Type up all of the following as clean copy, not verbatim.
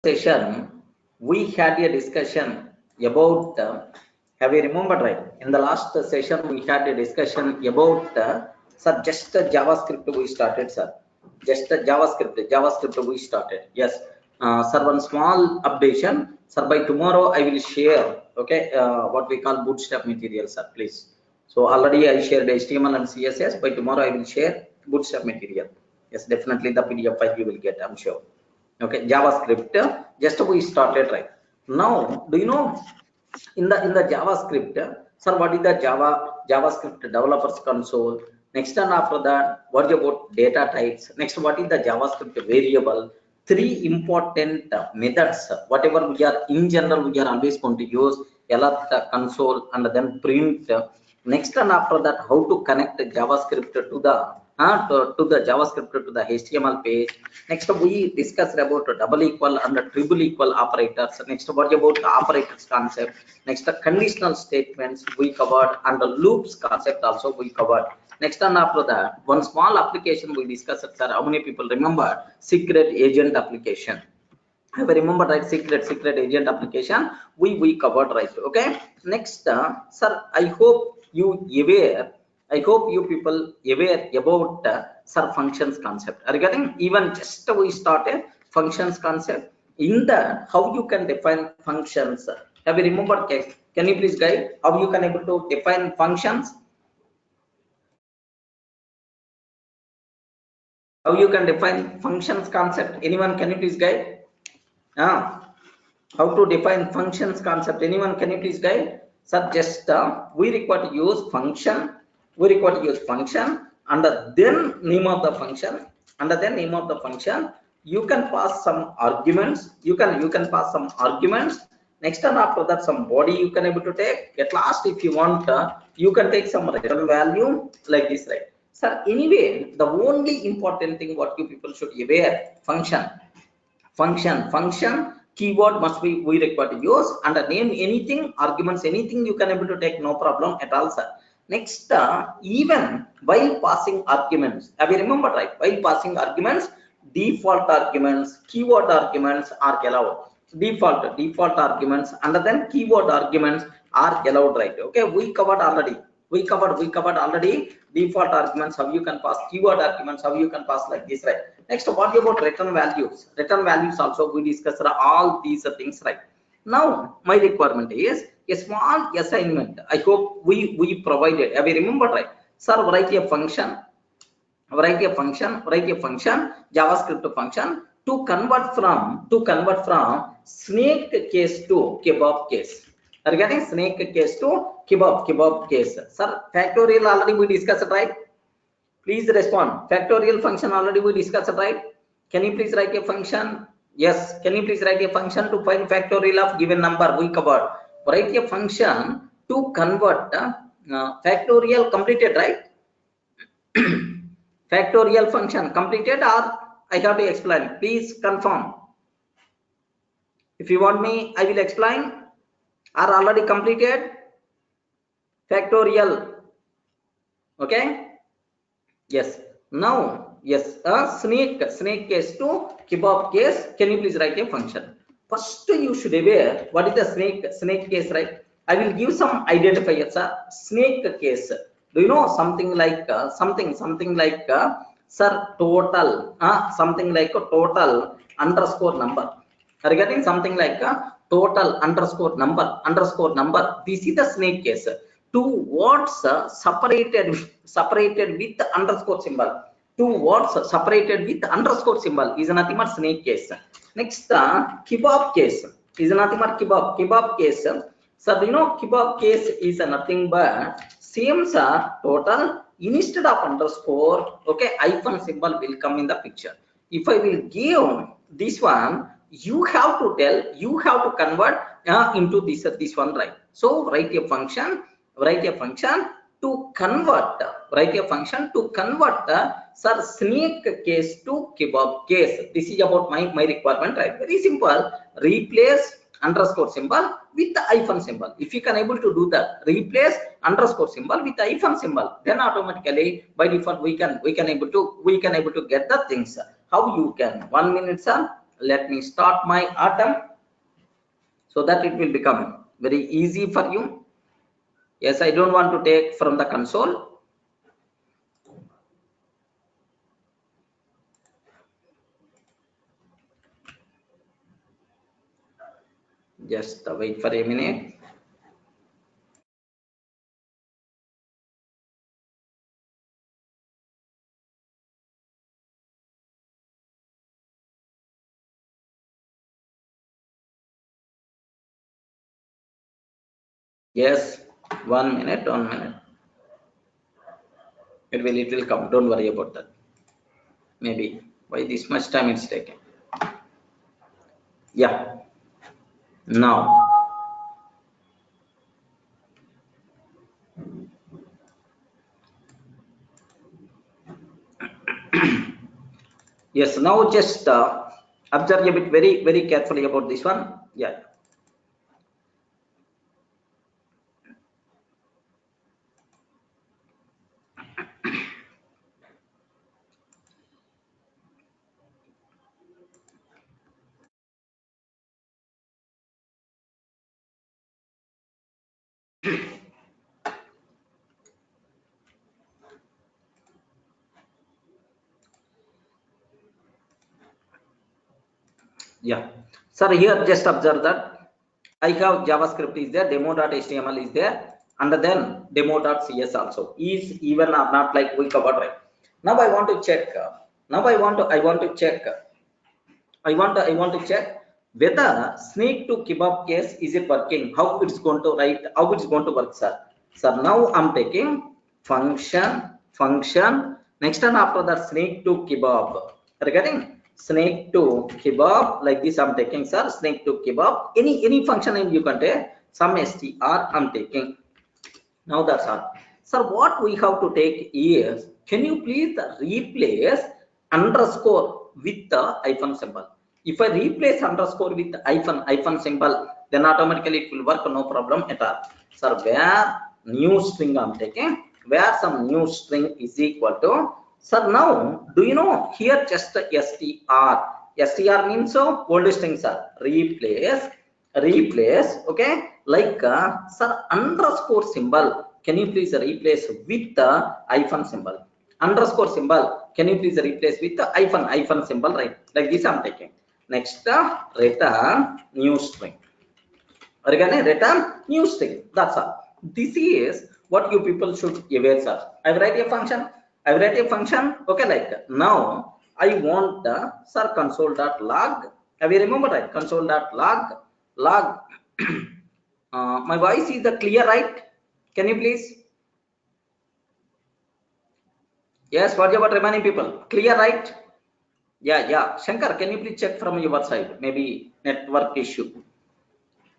session, we had a discussion about, have you remembered, right? In the last session, we had a discussion about, sir, just JavaScript we started, sir. Just JavaScript we started. Yes, sir, one small updation. Sir, by tomorrow, I will share, okay, what we call Bootstrap material, sir, please. So already I shared HTML and CSS. By tomorrow, I will share Bootstrap material. Yes, definitely the PDF file you will get, I'm sure. Okay, JavaScript, just we started, right? Now, do you know in the JavaScript, sir, what is the JavaScript developers console? Next, and after that, what is about data types? Next, what is the JavaScript variable? Three important methods, whatever we are in general, we are always going to use alert console and then print. Next, and after that, how to connect JavaScript to the JavaScript to the HTML page. Next, we discussed about double equal and triple equal operators. Next, what about the operators concept? Next, the conditional statements we covered, and the loops concept also we covered. Next, and after that, one small application we discussed, sir. How many people remember secret agent application? I remember, right? Secret agent application we covered, right? Okay. Next, sir, I hope you aware. I hope you people aware about sir functions concept. Regarding even just we started functions concept. In that, how you can define functions? Have you remembered? Can you please guide how you can able to define functions? How you can define functions concept? Anyone, can you please guide? How to define functions concept? Anyone, can you please guide? Sir, just we require to use function. We require to use function, and then name of the function. Under then name of the function, you can pass some arguments. You can pass some arguments. Next, and after that, some body you can able to take. At last, if you want, you can take some return value like this, right? Sir, anyway, the only important thing what you people should aware, function keyword must be we require to use, and name anything, arguments, anything you can able to take, no problem at all, sir. Next, even while passing arguments, have you remembered, right? While passing arguments, default arguments, keyword arguments are allowed. Default arguments, and then keyword arguments are allowed, right? Okay, we covered already. We covered already default arguments, how you can pass, keyword arguments, how you can pass like this, right? Next, what about return values? Return values also we discussed all these things, right? Now, my requirement is a small assignment. I hope we provided. Have you remembered, right? Sir, write a function, JavaScript function to convert from snake case to kebab case. Regarding snake case to kebab case. Sir, factorial already we discussed, right? Please respond. Factorial function already we discussed, right? Can you please write a function? Yes. Can you please write a function to find factorial of given number? We covered. Write a function to convert factorial completed, right? Factorial function completed, or I have to explain? Please confirm. If you want me, I will explain. Are already completed factorial? Okay. Yes. Now, yes, snake case to kebab case. Can you please write a function? First, you should aware what is the snake case, right? I will give some identifiers. Snake case. Do you know something like sir, total? Something like a total underscore number. Regarding something like total underscore number. This is the snake case. Two words separated with underscore symbol. Two words separated with underscore symbol is nothing but snake case. Next, kebab case is nothing but kebab case. So you know kebab case is nothing but same total, instead of underscore, okay, hyphen symbol will come in the picture. If I will give this one, you have to convert into this one, right? So write a function to convert sir, snake case to kebab case. This is about my requirement, right? Very simple. Replace underscore symbol with the hyphen symbol. If you can able to do that, replace underscore symbol with the hyphen symbol, then automatically by default we can able to get the things. How you can? 1 minute, sir. let me start my atom so that it will become very easy for you. Yes, I don't want to take from the console. Just wait for a minute. Yes, 1 minute, 1 minute. It will come. Don't worry about that. Maybe why this much time it's taking. Yeah. Now. Yes. Now just observe a bit very carefully about this one. Yeah. Yeah. Sir, here just observe that I have JavaScript is there, demo.html is there, and then demo.cs also is even or not like we covered, right? Now I want to check. Now I want to check. I want to check whether snake to kebab case is it working? How it's going to write? How it's going to work, sir? Sir, now I'm taking function. Next and after that snake to kebab. Regarding snake to kebab, like this I'm taking, sir. Snake to kebab. Any function name you can take. Some str I'm taking. Now that's all. Sir, what we have to take is, can you please replace underscore with the hyphen symbol? If I replace underscore with hyphen symbol, then automatically it will work, no problem at all. Sir, where new string I'm taking, where some new string is equal to, sir, now do you know here just str means so old string, sir. Replace, okay, like sir, underscore symbol, can you please replace with the hyphen symbol? Underscore symbol, can you please replace with the hyphen symbol, right? Like this I'm taking. Next, return new string. Again, return new string. That's all. This is what you people should aware, sir. I write a function. Okay, like now I want the sir console.log. Have you remembered, right? Console.log. My voice is clear, right? Can you please? Yes, what about remaining people? Clear, right? Yeah. Shankar, can you please check from your side? Maybe network issue.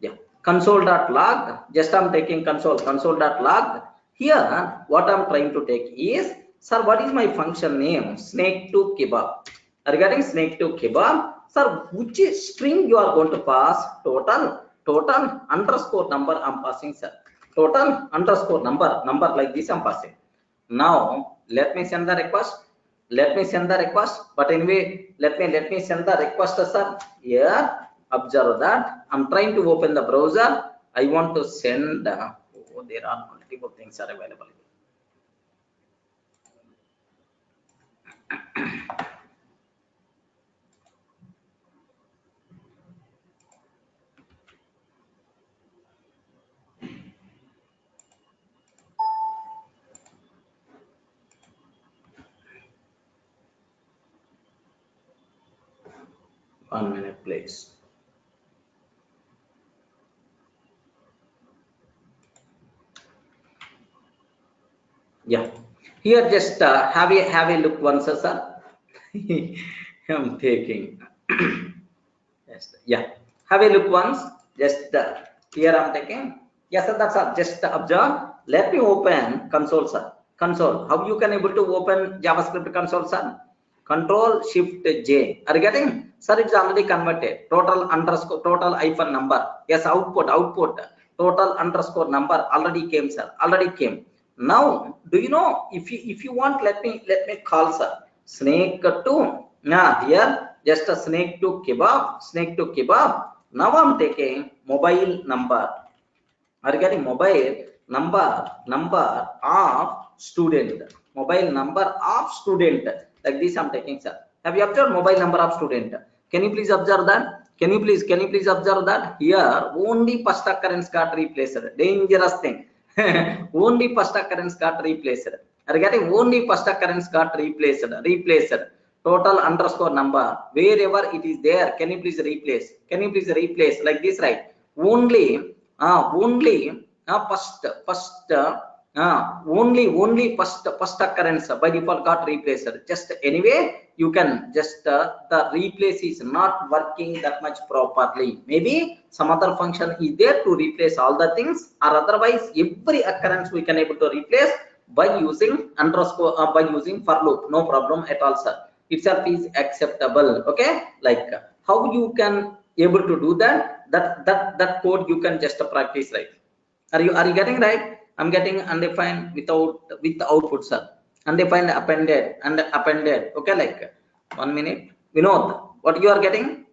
Yeah. Console.log. Just I'm taking console.log. Here, what I'm trying to take is, sir, what is my function name? Snake to kebab. Regarding snake to kebab, sir, which string you are going to pass? Total underscore number I'm passing, sir. Total underscore number like this I'm passing. Now let me send the request. But anyway, let me send the request, sir. Here, observe that I'm trying to open the browser. I want to send. There are multiple things are available. 1 minute, please. Yeah, here just have a look once, sir. I'm taking. Yes, yeah. Have a look once. Just here I'm taking. Yes, sir. That's all. Just observe. Let me open console, sir. Console. How you can able to open JavaScript console, sir? Control Shift J. Are you getting? Sir, it's already converted. Total underscore total hyphen number. Yes, output. Total underscore number already came, sir. Already came. Now, do you know if you want? Let me call, sir. Snake to. Here just a snake to kebab, snake to kebab. Now I'm taking mobile number. Are you getting mobile number of student? Mobile number of student. Like this I'm taking, sir. Have you observed mobile number of student? Can you please observe that? Can you please observe that? Here only first occurrence got replaced. Dangerous thing. Only first occurrence got replaced. Are you getting? Only first occurrence got replaced. Total underscore number. Wherever it is there, can you please replace? Can you please replace like this, right? Only only first occurrence by default got replaced. Just anyway, you can just the replace is not working that much properly. Maybe some other function is there to replace all the things, or otherwise every occurrence we can able to replace by using underscore by using for loop. No problem at all, sir. Itself is acceptable. Okay, like how you can able to do that code you can just practice, right? Are you getting right? I'm getting undefined with output, sir. Undefined appended and appended. Okay, like 1 minute. Vinod, what you are getting?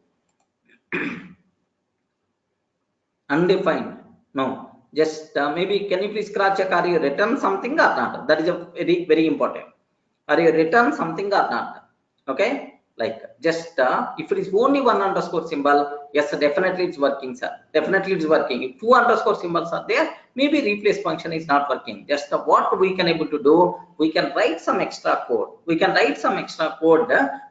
Undefined. No, just maybe can you please cross check, are you written something or not? That is a very important. Are you written something or not? Okay, like just if it is only one underscore symbol, yes, definitely it's working, sir. Definitely it's working. If two underscore symbols are there, maybe replace function is not working. Just what we can able to do, we can write some extra code.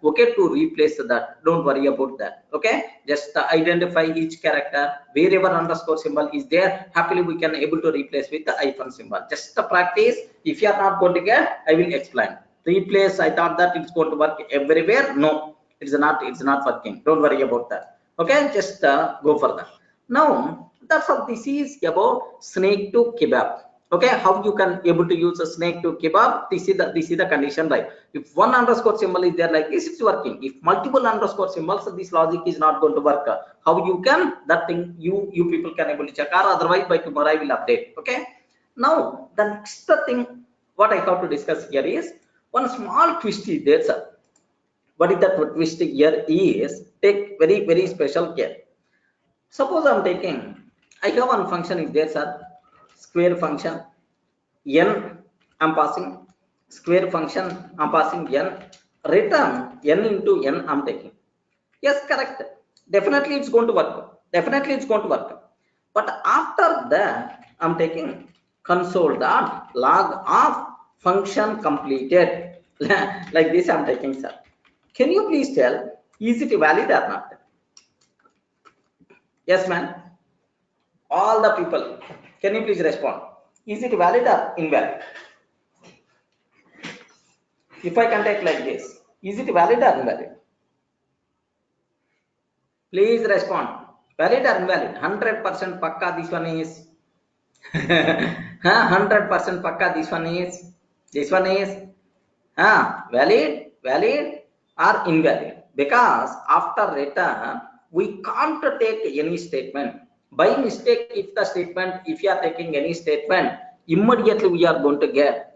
Okay, to replace that. Don't worry about that. Okay, just identify each character wherever underscore symbol is there. Happily we can able to replace with the hyphen symbol. Just practice. If you are not going to get, I will explain. Replace, I thought that it's going to work everywhere. No, it's not working. Don't worry about that. Okay, just go for that. Now that's how this is about snake to kebab. Okay, how you can able to use a snake to kebab? This is the condition, right? If one underscore symbol is there like this, it's working. If multiple underscore symbols, this logic is not going to work. How you can, that thing you people can able to check, or otherwise by tomorrow I will update. Okay, now the next thing what I have to discuss here is one small twist is there, sir. What is that twist here is, take very special care. Suppose I'm taking, I have one function is there, sir, square function n, I'm passing square function, I'm passing n, return n into n I'm taking. Yes, correct. Definitely it's going to work. But after that, I'm taking console.log of function completed. Like this I'm taking, sir. Can you please tell, is it valid or not? Yes, man. All the people, can you please respond? Is it valid or invalid? If I can take like this, is it valid or invalid? Please respond. Valid or invalid? 100% pakka this one is. 100% pakka this one is. This one is valid or invalid, because after return we can't take any statement. By mistake, if you are taking any statement, immediately we are going to get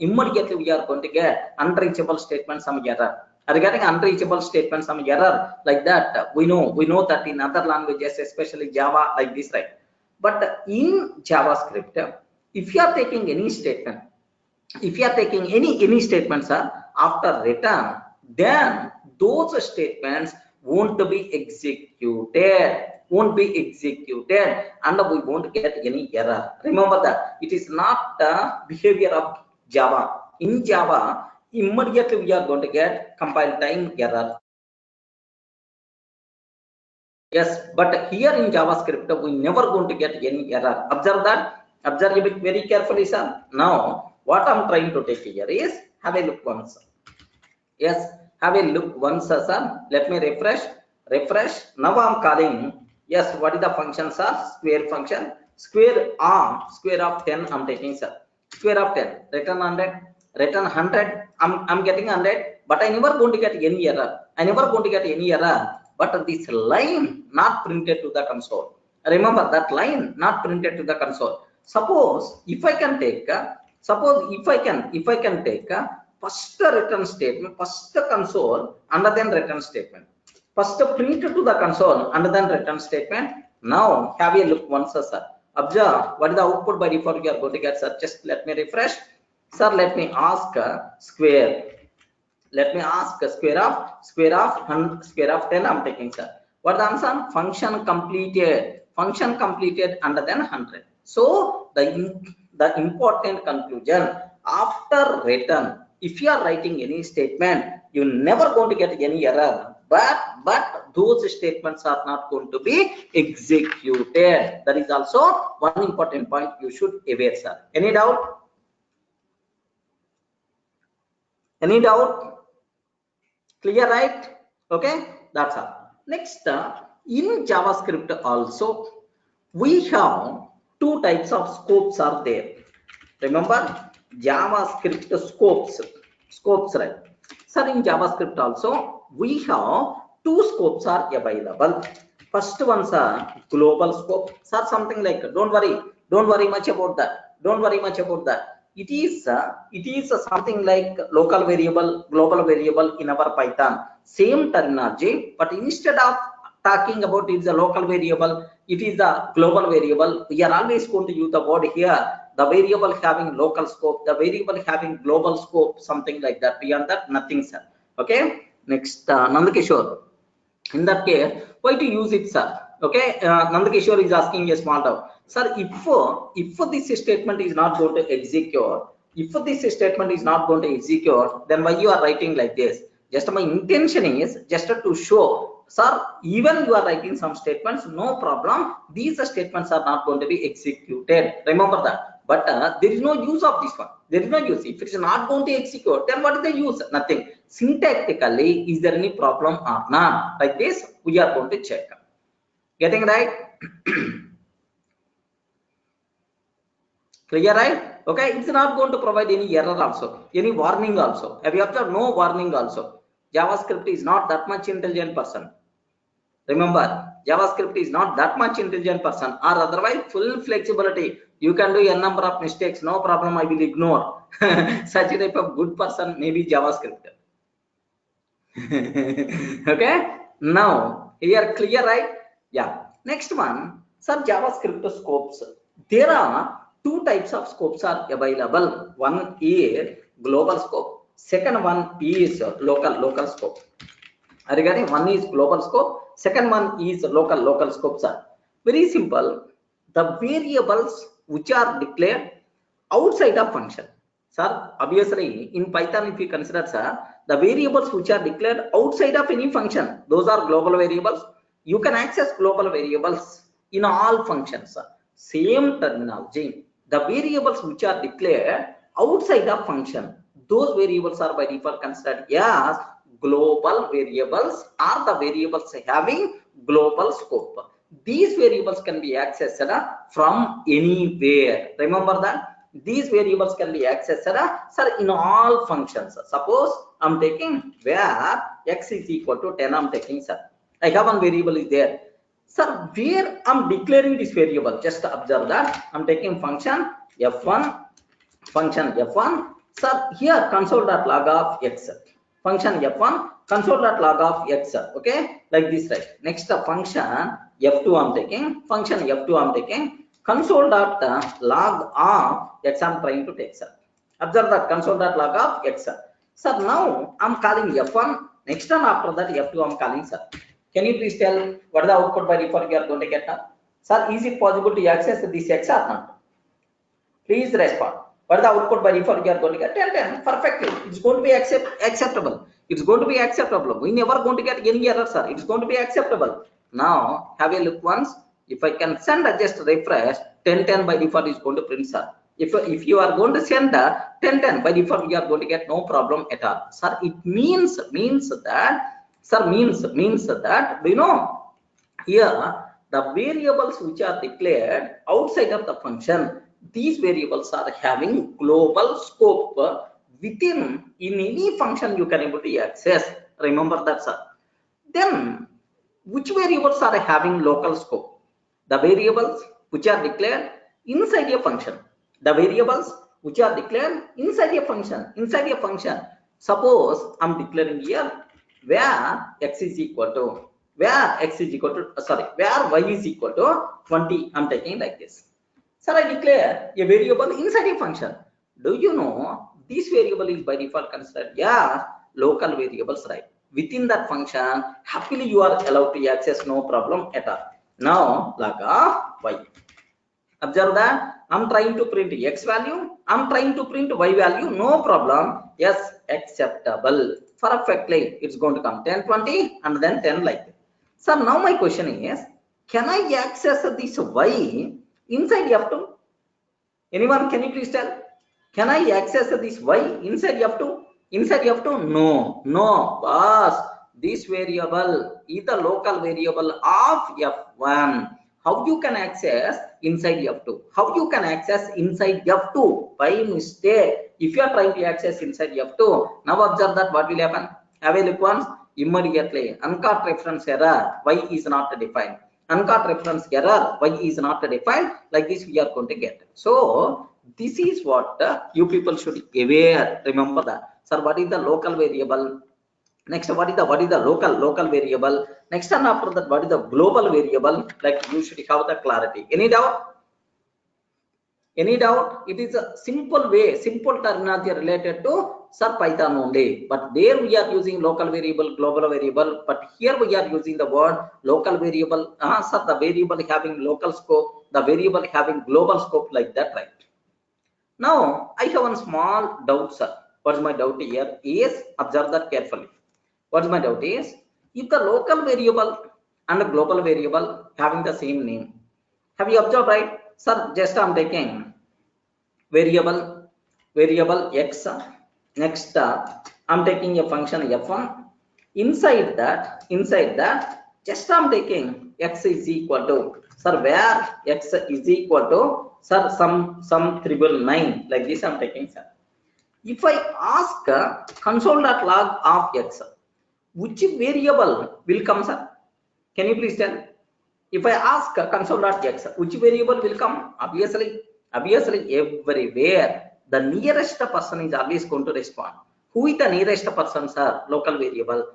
unreachable statement, some error. Regarding unreachable statement, some error like that, we know that in other languages, especially Java, like this, right? But in JavaScript, if you are taking any statement, any statements after return, then those statements won't be executed, and we won't get any error. Remember that it is not the behavior of Java. In Java, immediately we are going to get compile time error. Yes, but here in JavaScript, we never going to get any error. Observe that. Observe it very carefully, sir. Now, what I'm trying to take here is, have a look once. Yes, have a look once, sir. Let me refresh. Now I'm calling. Yes, what is the function, sir? Square function. Square of 10. I'm taking, sir. Square of 10. Return 100. Return 100. I'm getting 100, but I never going to get any error. But this line not printed to the console. Remember that line not printed to the console. Suppose if I can take first return statement, first console, and then return statement. First print to the console and then return statement. Now have a look once, sir. Observe what is the output by default you are going to get, sir. Just let me refresh. Sir, let me ask square. Let me ask square of 10 I'm taking, sir. What the answer? Function completed and then 100. So the important conclusion after return, if you are writing any statement, you never going to get any error, but those statements are not going to be executed. That is also one important point you should aware, sir. Any doubt? Any doubt? Clear, right? Okay, that's all. Next, in JavaScript also we have two types of scopes are there. Remember, JavaScript scopes, right? So in JavaScript also we have two scopes are available. First one's a global scope. Sir, something like don't worry much about that. It is something like local variable, global variable in our Python. Same terminology, but instead of talking about it's a local variable, it is a global variable. We are always going to use the word here. The variable having local scope, the variable having global scope, something like that. Beyond that, nothing, sir. Okay. Next, Nandakishore. In that case, why to use it, sir? Okay, Nandakishore is asking a small doubt. Sir, if this statement is not going to execute, then why you are writing like this? Just my intention is just to show, sir, even you are writing some statements, no problem. These statements are not going to be executed. Remember that. But there is no use of this one. There is no use. If it is not going to execute, then what is the use? Nothing. Syntactically, is there any problem or not? Like this, we are going to check. Getting right? Clear, right? Okay, it's not going to provide any error also, any warning also. Have you observed? No warning also. JavaScript is not that much intelligent person. Remember, JavaScript is not that much intelligent person, or otherwise full flexibility. You can do a number of mistakes, no problem, I will ignore. Such a type of good person may be JavaScript. Okay, now here clear, right? Yeah. Next one, some JavaScript scopes. There are two types of scopes are available. One is global scope. Second one is local scope. Regarding one is global scope, second one is local scopes are very simple. The variables which are declared outside of function, sir, obviously in Python, if you consider, sir, the variables which are declared outside of any function, those are global variables. You can access global variables in all functions, sir. Same terminology. The variables which are declared outside of function, those variables are by default considered as global variables, are the variables having global scope. These variables can be accessed from anywhere. Remember that these variables can be accessed, sir, in all functions. Suppose I'm taking where x is equal to 10, I'm taking, sir, I have one variable is there, sir, where I'm declaring this variable. Just observe that I'm taking function f1, sir, here console.log of x, function f1 console.log of x, okay, like this, right? Next, function f2 I'm taking, function f2 I'm taking, console.log of x I'm trying to take, sir. Observe that console.log of x, sir. Sir, now I'm calling f1, next time after that f2 I'm calling, sir. Can you please tell what the output by default you are going to get now? Sir, is it possible to access this x or not? Please respond. What the output by default you are going to get? 10, perfectly. It's going to be acceptable. It's going to be acceptable. We never going to get any error, sir. It's going to be acceptable. Now have a look once. If I can send just refresh, 10 by default is going to print, sir. If you are going to send 10 by default, you are going to get no problem at all, sir. It means that, sir, means that, you know, here the variables which are declared outside of the function, these variables are having global scope within in any function you can able to access. Remember that, sir. Then which variables are having local scope? The variables which are declared inside a function. The variables which are declared inside a function. Suppose I'm declaring here where x is equal to where x is equal to, where y is equal to 20. I'm taking like this. Sir, I declare a variable inside a function. Do you know this variable is by default considered, yeah, local variables, right? Within that function, happily you are allowed to access, no problem at all. Now, log of y. Observe that I'm trying to print x value, I'm trying to print y value, no problem. Yes, acceptable. Perfectly, it's going to come 10, 20, and then 10 like that. So now my question is, can I access this y inside F2? Anyone, can you please tell? Can I access this y inside F2? Inside F2? No, no, boss. This variable is the local variable of F1. How you can access inside F2? How you can access inside F2? By mistake. If you are trying to access inside F2, now observe that what will happen. Have a look once. Immediately, uncaught reference error, y is not defined. Uncaught reference error, y is not defined. Like this we are going to get. So this is what you people should aware. Remember that. Sir, what is the local variable? Next, what is the local variable? Next, and after that, what is the global variable? Like you should have the clarity. Any doubt? Any doubt? It is a simple way, simple terminology related to Sir Python only. But there we are using local variable, global variable. But here we are using the word local variable. Sir, the variable having local scope, the variable having global scope, like that, right? Now I have one small doubt, sir. What's my doubt here? Is observe that carefully. What's my doubt is, if the local variable and the global variable having the same name, have you observed, right? Sir, just I'm taking variable x. Next, I'm taking a function f1. Inside that, just I'm taking x is equal to, sir, where x is equal to, sir, some 999, like this I'm taking, sir. If I ask console.log of x, which variable will come, sir? Can you please tell? If I ask console.x, which variable will come? Obviously everywhere the nearest person is always going to respond. Who is the nearest person, sir? Local variable.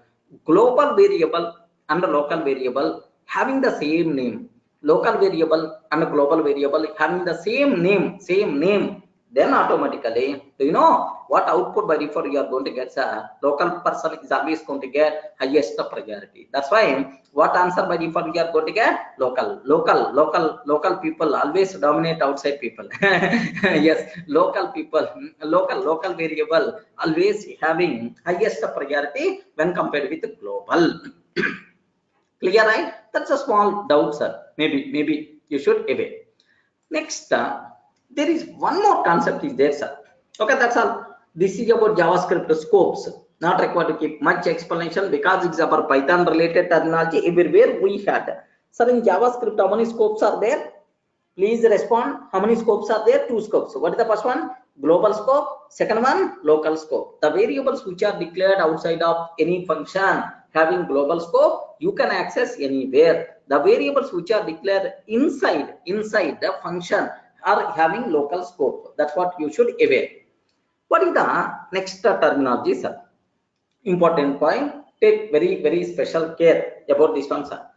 Global variable and local variable having the same name. Local variable and global variable having the same name. Then automatically, do you know what output by default you are going to get, sir? Local person is always going to get highest priority. That's why what answer by default you are going to get? Local people always dominate outside people. Yes, local people, local variable always having highest priority when compared with global. Clear, right? That's a small doubt, sir. Maybe you should aware. Next, there is one more concept is there, sir. Okay, that's all. This is about JavaScript scopes. Not required to keep much explanation because it's about Python related terminology. Everywhere we had. Sir, in JavaScript, how many scopes are there? Please respond. How many scopes are there? 2 scopes. What is the first one? Global scope. Second one, local scope. The variables which are declared outside of any function having global scope, you can access anywhere. The variables which are declared inside the function are having local scope. That's what you should aware. What is the next terminology, sir? Important point. Take very special care about this one, sir.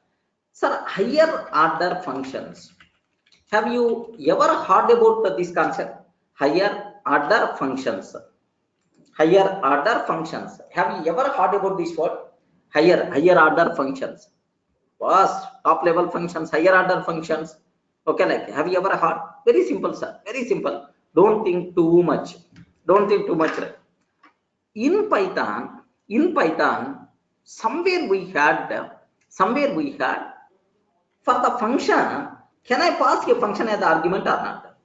Sir, higher order functions. Have you ever heard about this concept? Higher order functions. Higher order functions. Have you ever heard about this word? Higher order functions. Was top level functions, higher order functions. Okay, like have you ever heard? Very simple, sir. Very simple. Don't think too much. Right? In Python, somewhere we had for the function. Can I pass a function as the argument or not?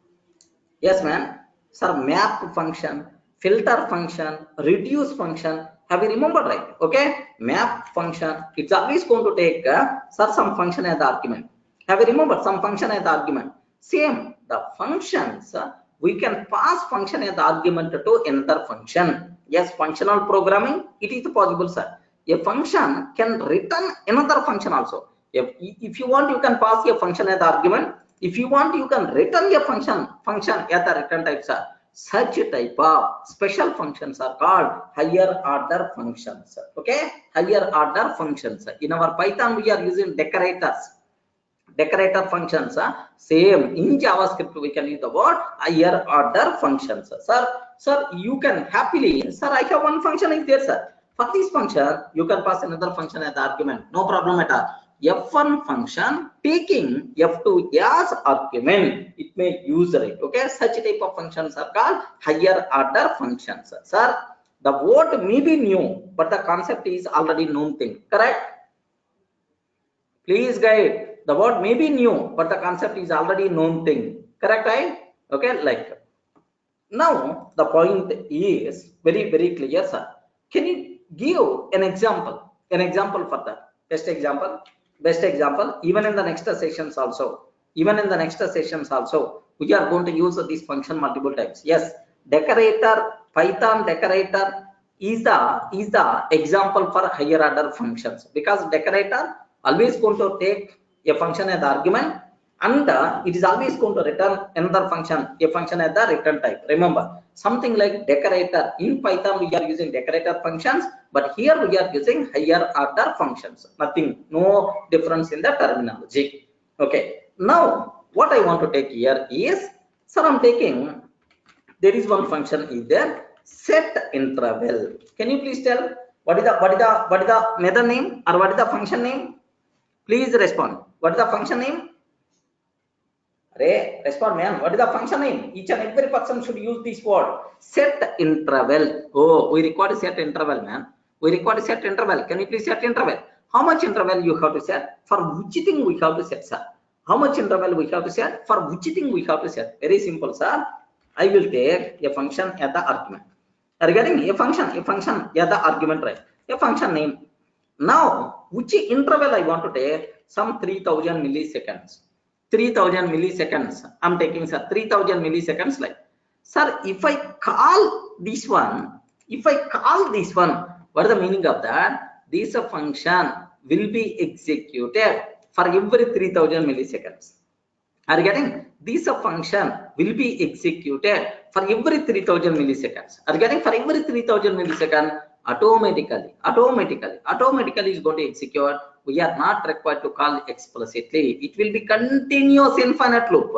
Yes, man. Sir, map function, filter function, reduce function. Have you remembered, right? Okay, map function. It's always going to take some function as the argument. Have you remembered some function as the argument? Same, the functions we can pass function as the argument to another function. Yes, functional programming. It is possible, sir. A function can return another function also. If you want, you can pass a function as the argument. If you want, you can return a function as the return type, sir. Such type of special functions are called higher order functions. Okay, higher order functions. In our Python, we are using decorators. Decorator functions. Same in JavaScript, we can use the word higher order functions. Sir, you can happily, sir, I have one function is there, sir. For this function, you can pass another function as the argument. No problem at all. F1 function taking F2 as argument, it may use it. Okay, such type of functions are called higher order functions. Sir, the word may be new, but the concept is already known thing. Correct? Please guide. The word may be new, but the concept is already known thing. Correct, right? Okay, like now the point is very clear, sir. Can you give an example? An example for that. Best example. Even in the next sessions also. Even in the next sessions also, we are going to use this function multiple times. Yes, decorator, Python decorator is the example for higher order functions, because decorator always going to take a function as the argument, and it is always going to return another function, a function as the return type. Remember, something like decorator in Python we are using decorator functions, but here we are using higher order functions. Nothing, no difference in the terminology. Okay, now what I want to take here is, sir, I'm taking, there is one function is there, set interval. Can you please tell what is the method name or what is the function name? Please respond. What is the function name? Respond, man. What is the function name? Each and every person should use this word. Set interval. Oh, we require set interval, man. We require set interval. Can you please set interval? How much interval you have to set? For which thing we have to set, sir? How much interval we have to set? For which thing we have to set? Very simple, sir. I will take a function as the argument. Regarding a function as the argument, right? A function name. Now, which interval I want to take? Some 3000 milliseconds. 3000 milliseconds. I'm taking, sir, 3000 milliseconds. Like, sir, if I call this one, what is the meaning of that? This function will be executed for every 3000 milliseconds. Are you getting? This function will be executed for every 3000 milliseconds. Are you getting? For every 3000 milliseconds, automatically is going to execute. We are not required to call explicitly. It will be continuous infinite loop.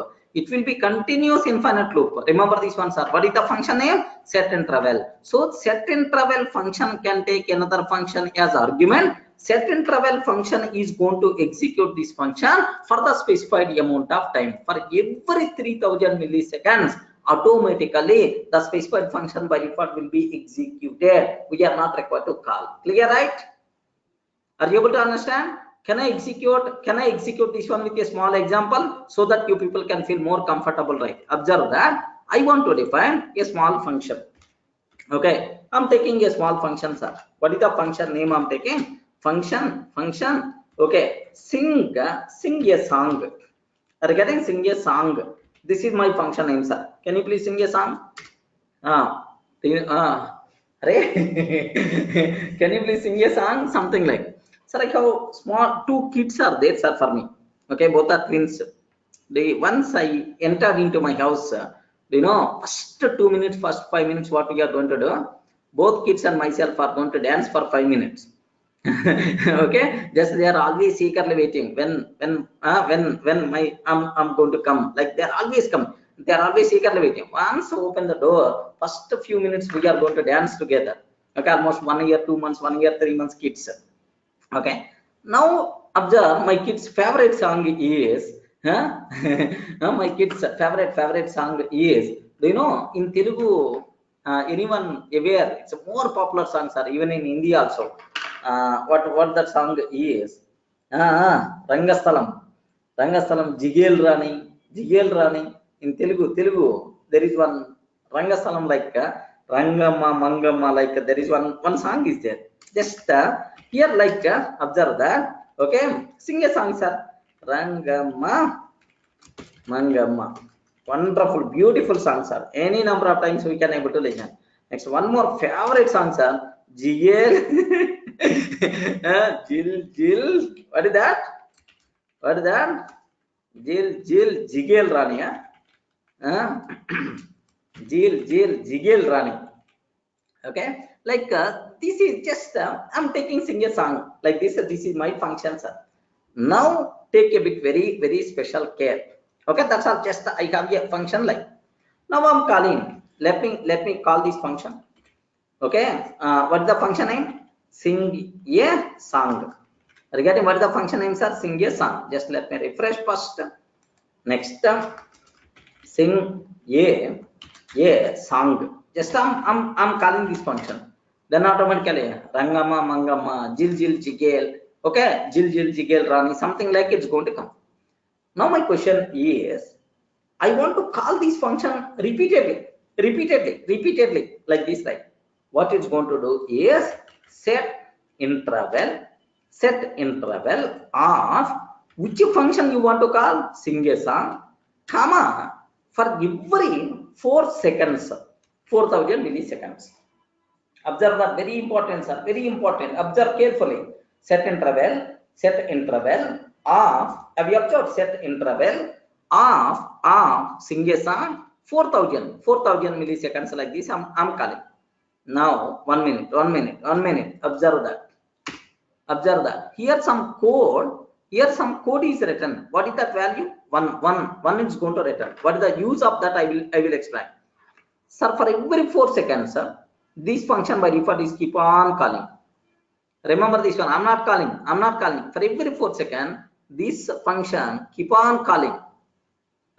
Remember this one, sir. What is the function name? Set interval. So set interval function can take another function as argument. Set interval function is going to execute this function for the specified amount of time. For every 3000 milliseconds, automatically the specified function by default will be executed. We are not required to call. Clear, right? Are you able to understand? Can I execute this one with a small example so that you people can feel more comfortable, right? Observe that I want to define a small function. Okay, I'm taking a small function, sir. What is the function name I'm taking? Function. Okay, sing a song. Are you getting? Sing a song. This is my function name, sir. Can you please sing a song? Can you please sing a song? Something like, sir, I have small 2 kids are there, sir, for me. Okay, both are twins. Once I entered into my house, first 2 minutes, first 5 minutes, what we are going to do? Both kids and myself are going to dance for 5 minutes. Okay, just they are always eagerly waiting when I'm going to come. Like they are always come. They are always eagerly waiting. Once open the door, first few minutes we are going to dance together. Okay, almost 1 year, 2 months, 1 year, 3 months kids. Okay, now observe my kids' favorite song is. My kids' favorite song is. Do you know in Telugu? Anyone aware? It's a more popular song, sir. Even in India also. What that song is? Rangastalam, Jigel Rani. In Telugu, there is one Rangastalam like Rangamma, Mangamma, like there is one song is there. Just here like observe that. Okay, sing a song, sir. Rangamma, Mangamma. Wonderful, beautiful song, sir. Any number of times we can able to listen. Next, one more favorite song, sir. Jigel, Jil. What is that? Jigel Rani. Jigil running. Okay, like this is just I'm taking sing a song like this. This is my function, sir. Now take a bit very special care. Okay, that's all. Just I have a function like. Now I'm calling. Let me call this function. Okay, what's the function name? Sing a song. Regarding what is the function name, sir? Sing a song. Just let me refresh first. Next, sing a song. Just I'm calling this function. Then automatically Rangama Mangama Jil Jigel. Okay, Jil Jigel Rani, something like it's going to come. Now my question is, I want to call this function repeatedly, like this, right? What it's going to do is set interval of which function you want to call, sing a song, comma, for every 4 seconds, 4000 milliseconds. Observe that, very important, sir, very important. Observe carefully. Set interval of, have you observed set interval of sing a song 4000 milliseconds, like this I'm calling. Now 1 minute. Observe that. Here some code is written. What is that value? One is going to return. What is the use of that? I will explain. Sir, for every 4 seconds, sir, this function by default is keep on calling. Remember this one, I'm not calling. For every 4 seconds, this function keep on calling.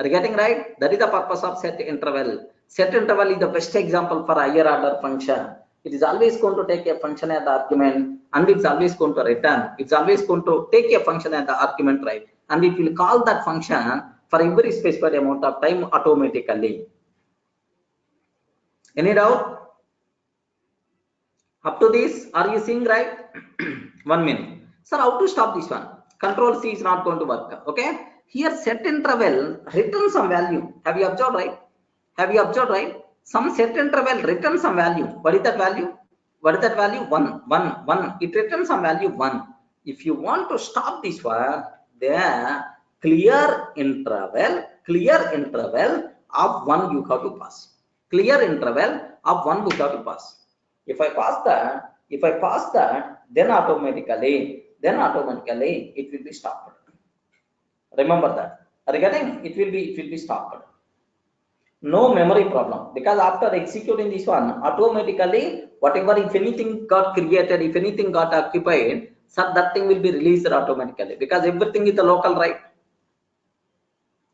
Are you getting right? That is the purpose of set interval. Set interval is the best example for higher order function. It is always going to take a function as the argument, and it's always going to return. It's always going to take a function as the argument, right? And it will call that function for every specified amount of time automatically. Any doubt? Up to this, are you seeing right? 1 minute. Sir, how to stop this one? Control C is not going to work. Okay. Here set interval return some value. Have you observed right? Some set interval return some value. What is that value? 1. It returns some value 1. If you want to stop this one, then clear interval of 1 you have to pass. Clear interval of 1 you have to pass. If I pass that, then automatically it will be stopped. Remember that. Regarding it will be stopped. No memory problem, because after executing this one, automatically whatever, if anything got created, if anything got occupied, so that thing will be released automatically, because everything is the local, right?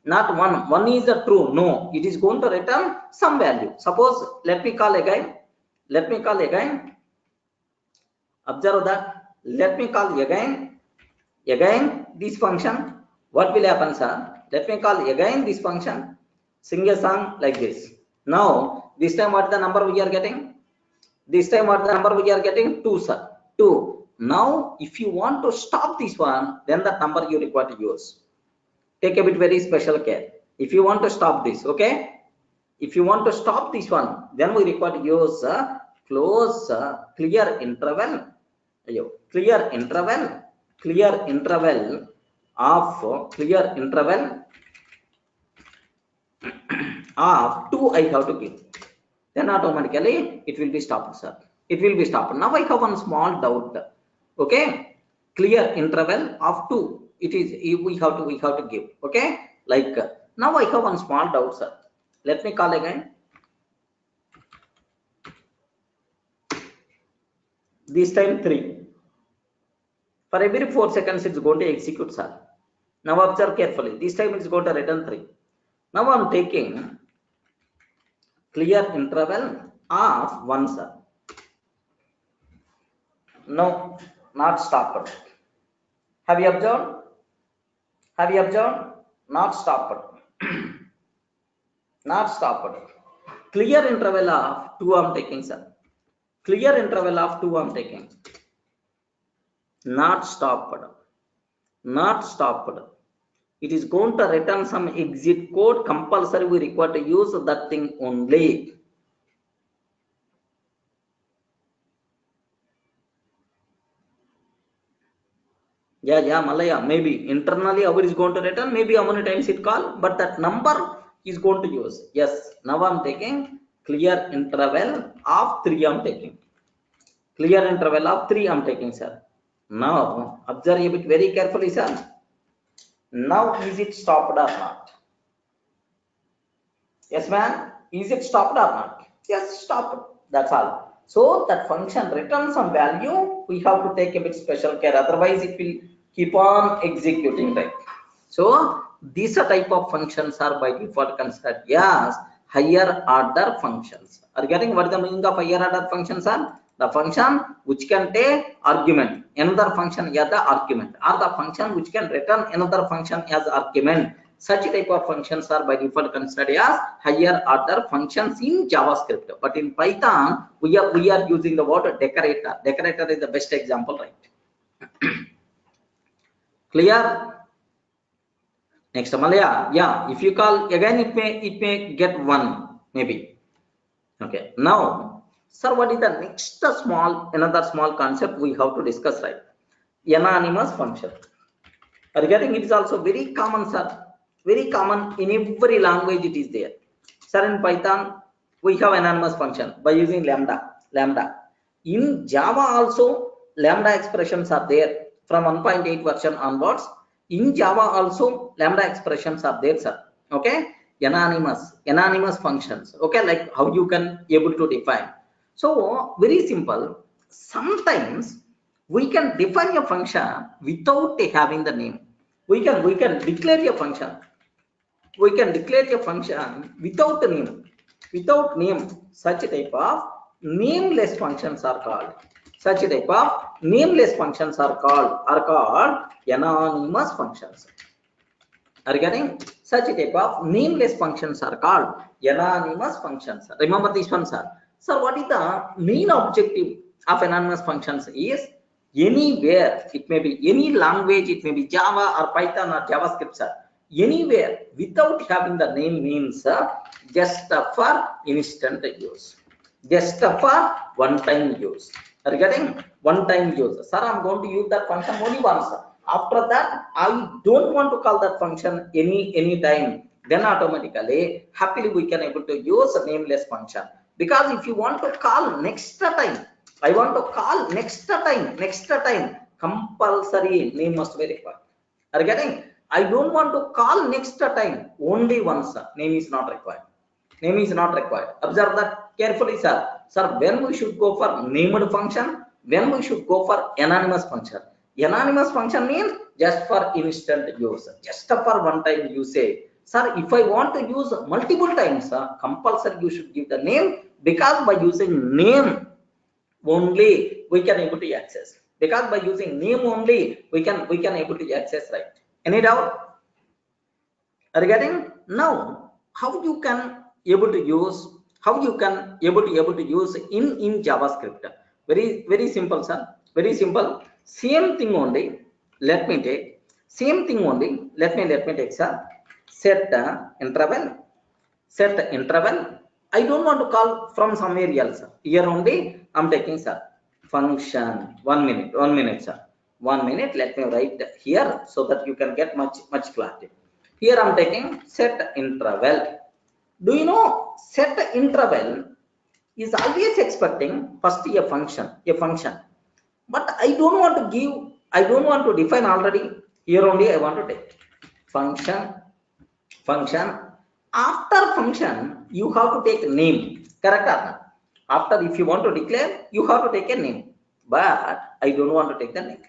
Not one is a true. No, it is going to return some value. Suppose let me call again. Observe that. Let me call again this function. What will happen, sir? Let me call again this function. Sing a song like this. Now this time what the number we are getting? 2, sir. 2. Now if you want to stop this one, then that number you require to use. Take a bit very special care. If you want to stop this, okay? If you want to stop this one, then we require to use clear interval of 2 I have to give. Then automatically it will be stopped, sir. It will be stopped. Now I have one small doubt. Okay, clear interval of 2. It is we have to give. Okay, like now I have one small doubt, sir. Let me call again. This time 3. For every 4 seconds it's going to execute, sir. Now observe carefully. This time it's going to return 3. Now I'm taking clear interval of 1, sir. No, not stopped. Have you observed? Not stopped. Not stopped. Clear interval of 2 I'm taking, sir. Clear interval of 2 I'm taking. Not stopped. It is going to return some exit code. Compulsory we require to use that thing only. Yeah, Malaya, maybe internally how it is going to return, maybe how many times it call, but that number is going to use. Yes, now I'm taking clear interval of 3 I'm taking. Clear interval of 3 I'm taking, sir. Now observe a bit very carefully, sir. Now is it stopped or not? Yes, ma'am. Is it stopped or not? Yes, stopped. That's all. So that function returns some value. We have to take a bit special care. Otherwise, it will keep on executing, right? So these type of functions are by default considered as higher order functions. Are you getting what is the meaning of higher order functions are? The function which can take argument, another function as the argument, or the function which can return another function as argument. Such type of functions are by default considered as higher order functions in JavaScript. But in Python, we are using the word decorator. Decorator is the best example, right? Clear? Next, Malaya. Yeah, if you call again, it may get 1 maybe. Okay. Now, sir, what is the next another small concept we have to discuss, right? Anonymous function. Are you getting? It is also very common, sir. Very common in every language. It is there. Sir, in Python, we have anonymous function by using lambda. In Java also, lambda expressions are there from 1.8 version onwards. In Java also, lambda expressions are there, sir. Okay, anonymous functions. Okay, like how you can able to define. So very simple. Sometimes we can define a function without having the name. We can declare a function. We can declare a function without the name. Without name, such type of nameless functions are called. Such type of nameless functions are called anonymous functions. Are you getting? Such type of nameless functions are called anonymous functions. Remember this one, sir. Sir, what is the main objective of anonymous functions is anywhere, it may be any language, it may be Java or Python or JavaScript, sir. Anywhere without having the name means just for instant use, just for one-time use. Are you getting? One-time use. Sir, I'm going to use that function only once. After that, I don't want to call that function any time. Then automatically, happily we can able to use a nameless function. Because if you want to call next time, I want to call next time, compulsory name must be required. Are you getting? I don't want to call next time, only once. Name is not required. Name is not required. Observe that carefully, sir. Sir, when we should go for named function, when we should go for anonymous function. Anonymous function means just for instant use, just for one time usage. Sir, if I want to use multiple times, compulsory you should give the name, because by using name only we can able to access. Because by using name only we can able to access, right? Any doubt? Are you getting? Now, how you can able to use? How you can able to use in JavaScript? Very simple, sir. Very simple. Same thing only. Let me take same thing only. Let me take, sir. Set interval. Set interval. I don't want to call from somewhere else. Here only I'm taking, sir. Function. 1 minute, sir. 1 minute. Let me write here so that you can get much clarity. Here I'm taking set interval. Do you know set interval is always expecting first a function. But I don't want to give, I don't want to define already. Here only I want to take function. After function, you have to take name. Correct or not? After, if you want to declare, you have to take a name. But I don't want to take the name.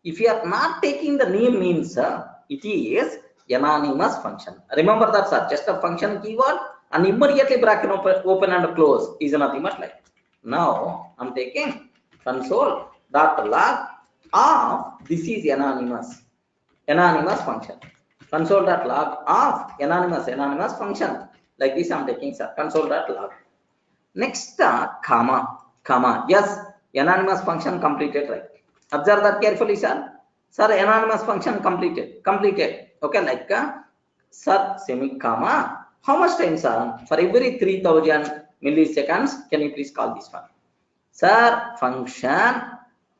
If you are not taking the name means it is anonymous function. Remember that, sir. Just a function keyword and immediately bracket open and close is nothing but like. Now I'm taking console.log of this is anonymous function. Console.log of anonymous function. Like this I'm taking, sir. Console.log. Next comma. Yes, anonymous function completed, right? Observe that carefully, sir. Sir, anonymous function completed. Okay, like sir, semi comma. How much time, sir? For every 3000 milliseconds, can you please call this one? Sir, function.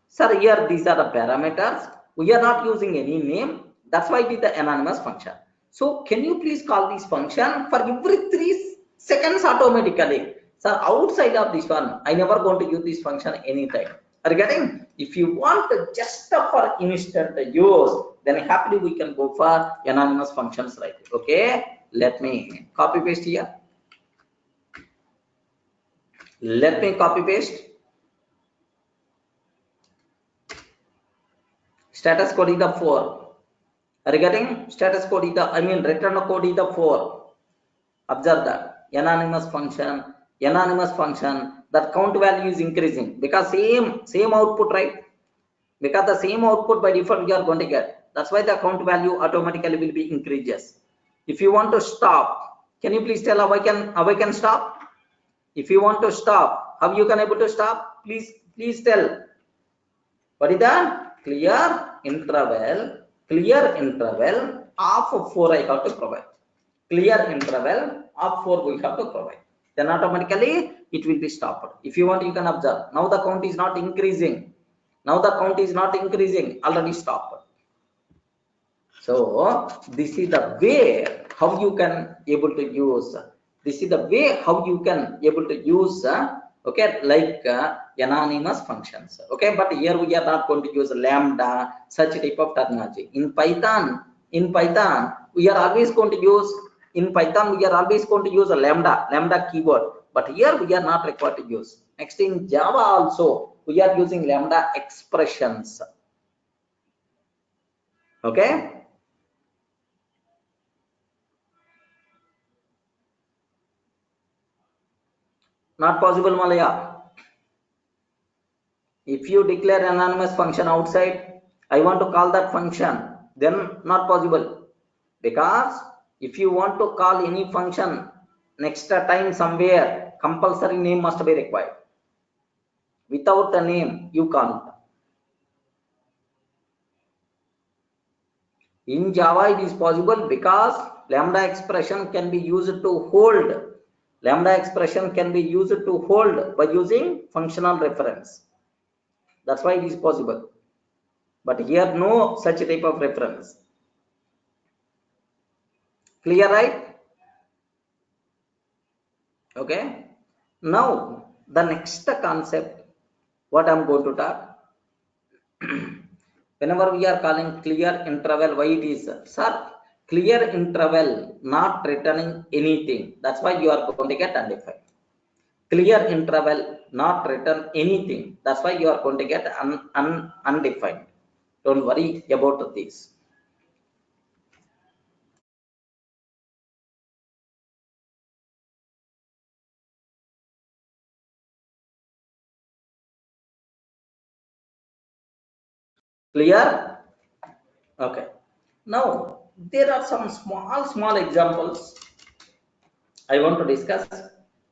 Sir, here these are the parameters. We are not using any name. That's why it is the anonymous function. So can you please call this function for every 3 seconds automatically? So outside of this one, I never going to use this function anytime. Are you getting? If you want just for instant use, then happily we can go for anonymous functions, right? Okay, let me copy paste here. Let me copy paste. Status code is the 4. Are you getting? Status code is the, I mean return code is the 4. Observe that anonymous function, that count value is increasing because same output, right? Because the same output by default you are going to get. That's why the count value automatically will be increases. If you want to stop, can you please tell how I can stop? If you want to stop, how you can able to stop? Please tell. What is that? Clear interval of 4 I have to provide. Clear interval of 4 we have to provide. Then automatically it will be stopped. If you want, you can observe. Now the count is not increasing. Already stopped. So this is the way how you can able to use. Okay, like anonymous functions. Okay, but here we are not going to use lambda, such type of terminology. In Python we are always going to use a lambda keyword, but here we are not required to use. Next, in Java also we are using lambda expressions. Okay, not possible, Malaya. If you declare anonymous function outside, I want to call that function, then not possible. Because if you want to call any function next time somewhere, compulsory name must be required. Without a name, you can't. In Java, it is possible because lambda expression can be used to hold. By using functional reference. That's why it is possible. But here, no such type of reference. Clear, right? Okay. Now, the next concept, what I'm going to talk. Whenever we are calling clear interval, why it is, sir, clear interval not returning anything. That's why you are going to get undefined. Clear interval not return anything. That's why you are going to get undefined. Don't worry about this. Clear? Okay. Now there are some small examples I want to discuss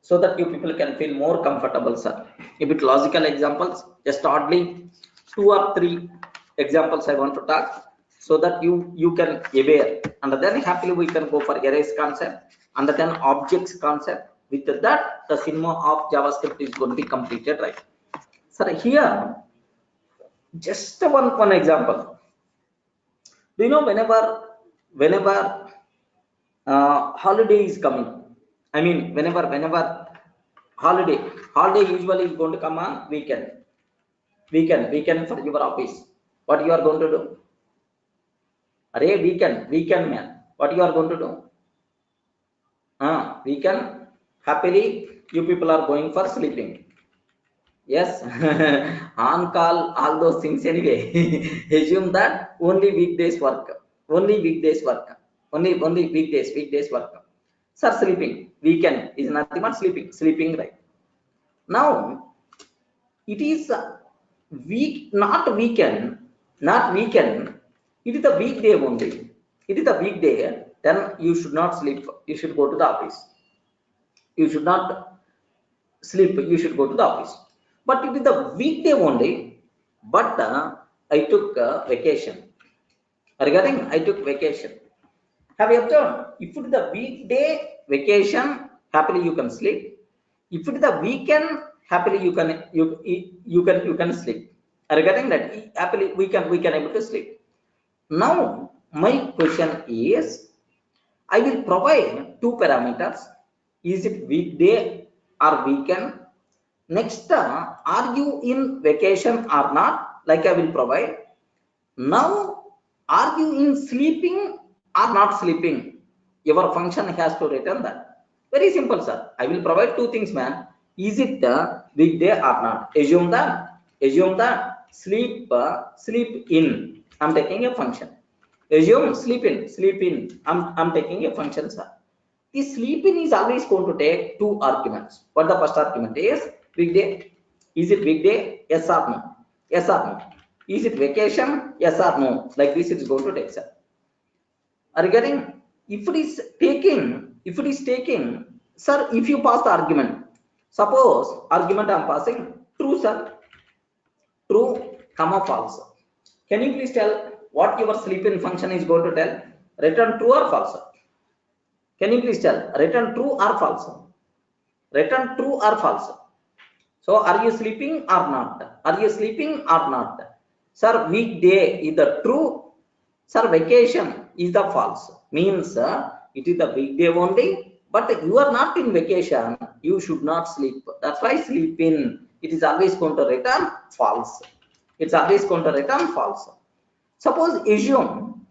so that you people can feel more comfortable, sir. A bit logical examples, just oddly 2 or 3 examples I want to talk so that you can aware, and then happily we can go for arrays concept and then objects concept. With that, the cinema of JavaScript is going to be completed, right? Sir, here just one example. Do you know whenever holiday is coming, I mean whenever holiday usually is going to come on weekend for your office, what you are going to do? Array weekend man, what you are going to do? Weekend, happily you people are going for sleeping. Yes. On call, all those things anyway. Assume that only weekdays work. Only weekdays work. Only weekdays work. Sir, sleeping. Weekend is nothing but sleeping, right? Now, it is not weekend. It is the weekday only. It is the weekday. Then you should not sleep. You should go to the office. You should not sleep. You should go to the office. But it is the weekday only. But I took vacation. Regarding I took vacation. Have you observed? If it is the weekday vacation, happily you can sleep. If it is the weekend, happily you can sleep. Regarding that, happily we can able to sleep. Now my question is, I will provide two parameters. Is it weekday or weekend? Next, are you in vacation or not? Like I will provide. Now, are you in sleeping or not sleeping? Your function has to return that. Very simple, sir. I will provide two things, man. Is it weekday or not? Assume that sleep in. I'm taking a function. Assume sleep in. I'm taking a function, sir. The sleep in is always going to take two arguments. What the first argument is? Weekday. Is it weekday? Yes or no? Yes or no? Is it vacation? Yes or no? Like this it is going to take, sir. Are you getting? If it is taking, sir, if you pass the argument, suppose argument I am passing true, sir. True, comma false. Can you please tell what your sleep in function is going to tell? Return true or false? Can you please tell? Return true or false? Return true or false? So are you sleeping or not? Are you sleeping or not? Sir, weekday is the true. Sir, vacation is the false. Means it is the weekday only, but you are not in vacation. You should not sleep. That's why sleep in. It is always going to return false. It's always going to return false. Suppose assume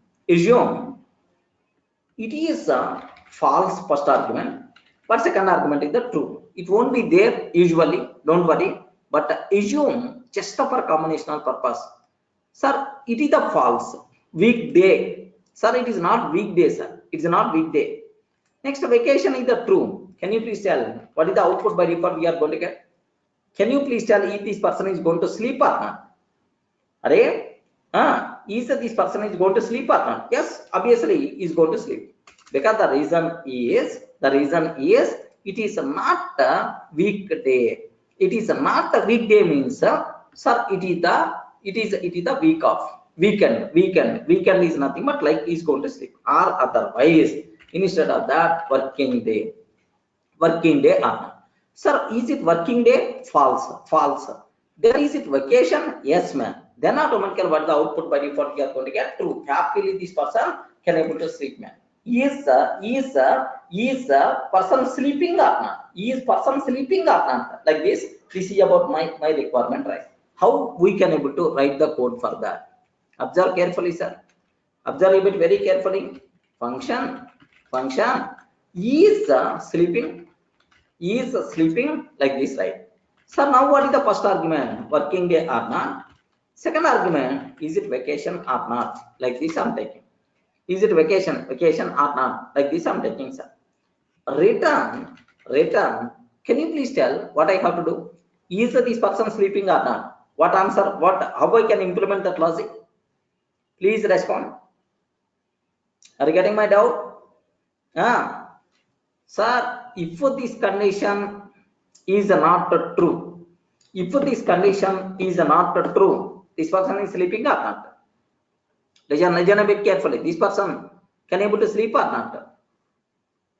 it is a false first argument, but second argument is the true. It won't be there usually, don't worry, but assume just for combinational purpose. Sir, it is the false. Weekday. Sir, it is not weekday, sir. It is not weekday. Next, vacation is the true. Can you please tell what is the output by default we are going to get? Can you please tell if this person is going to sleep or not? Array? Is this person is going to sleep or not? Yes, obviously he is going to sleep. Because the reason is it is not a weekday. It is not a weekday means sir, it is the week of weekend. Weekend is nothing but like he's going to sleep. Or otherwise, instead of that, working day or not. Sir, is it working day? False. Then is it vacation? Yes, ma'am. Then automatically what the output by default we are going to get? True. Happily this person can able to sleep, ma'am. Is person sleeping or not? Is person sleeping or not? Like this. This is about my requirement, right? How we can able to write the code for that? Observe carefully, sir. Observe it very carefully. Function is sleeping like this, right? So now what is the first argument? Working day or not? Second argument, is it vacation or not? Like this I'm taking. Is it vacation or not? Like this I'm taking, sir. Return. Can you please tell what I have to do? Is this person sleeping or not? What answer? How I can implement that logic? Please respond. Are you getting my doubt? Sir, if this condition is not true, this person is sleeping or not? Listen a bit carefully. This person can able to sleep or not?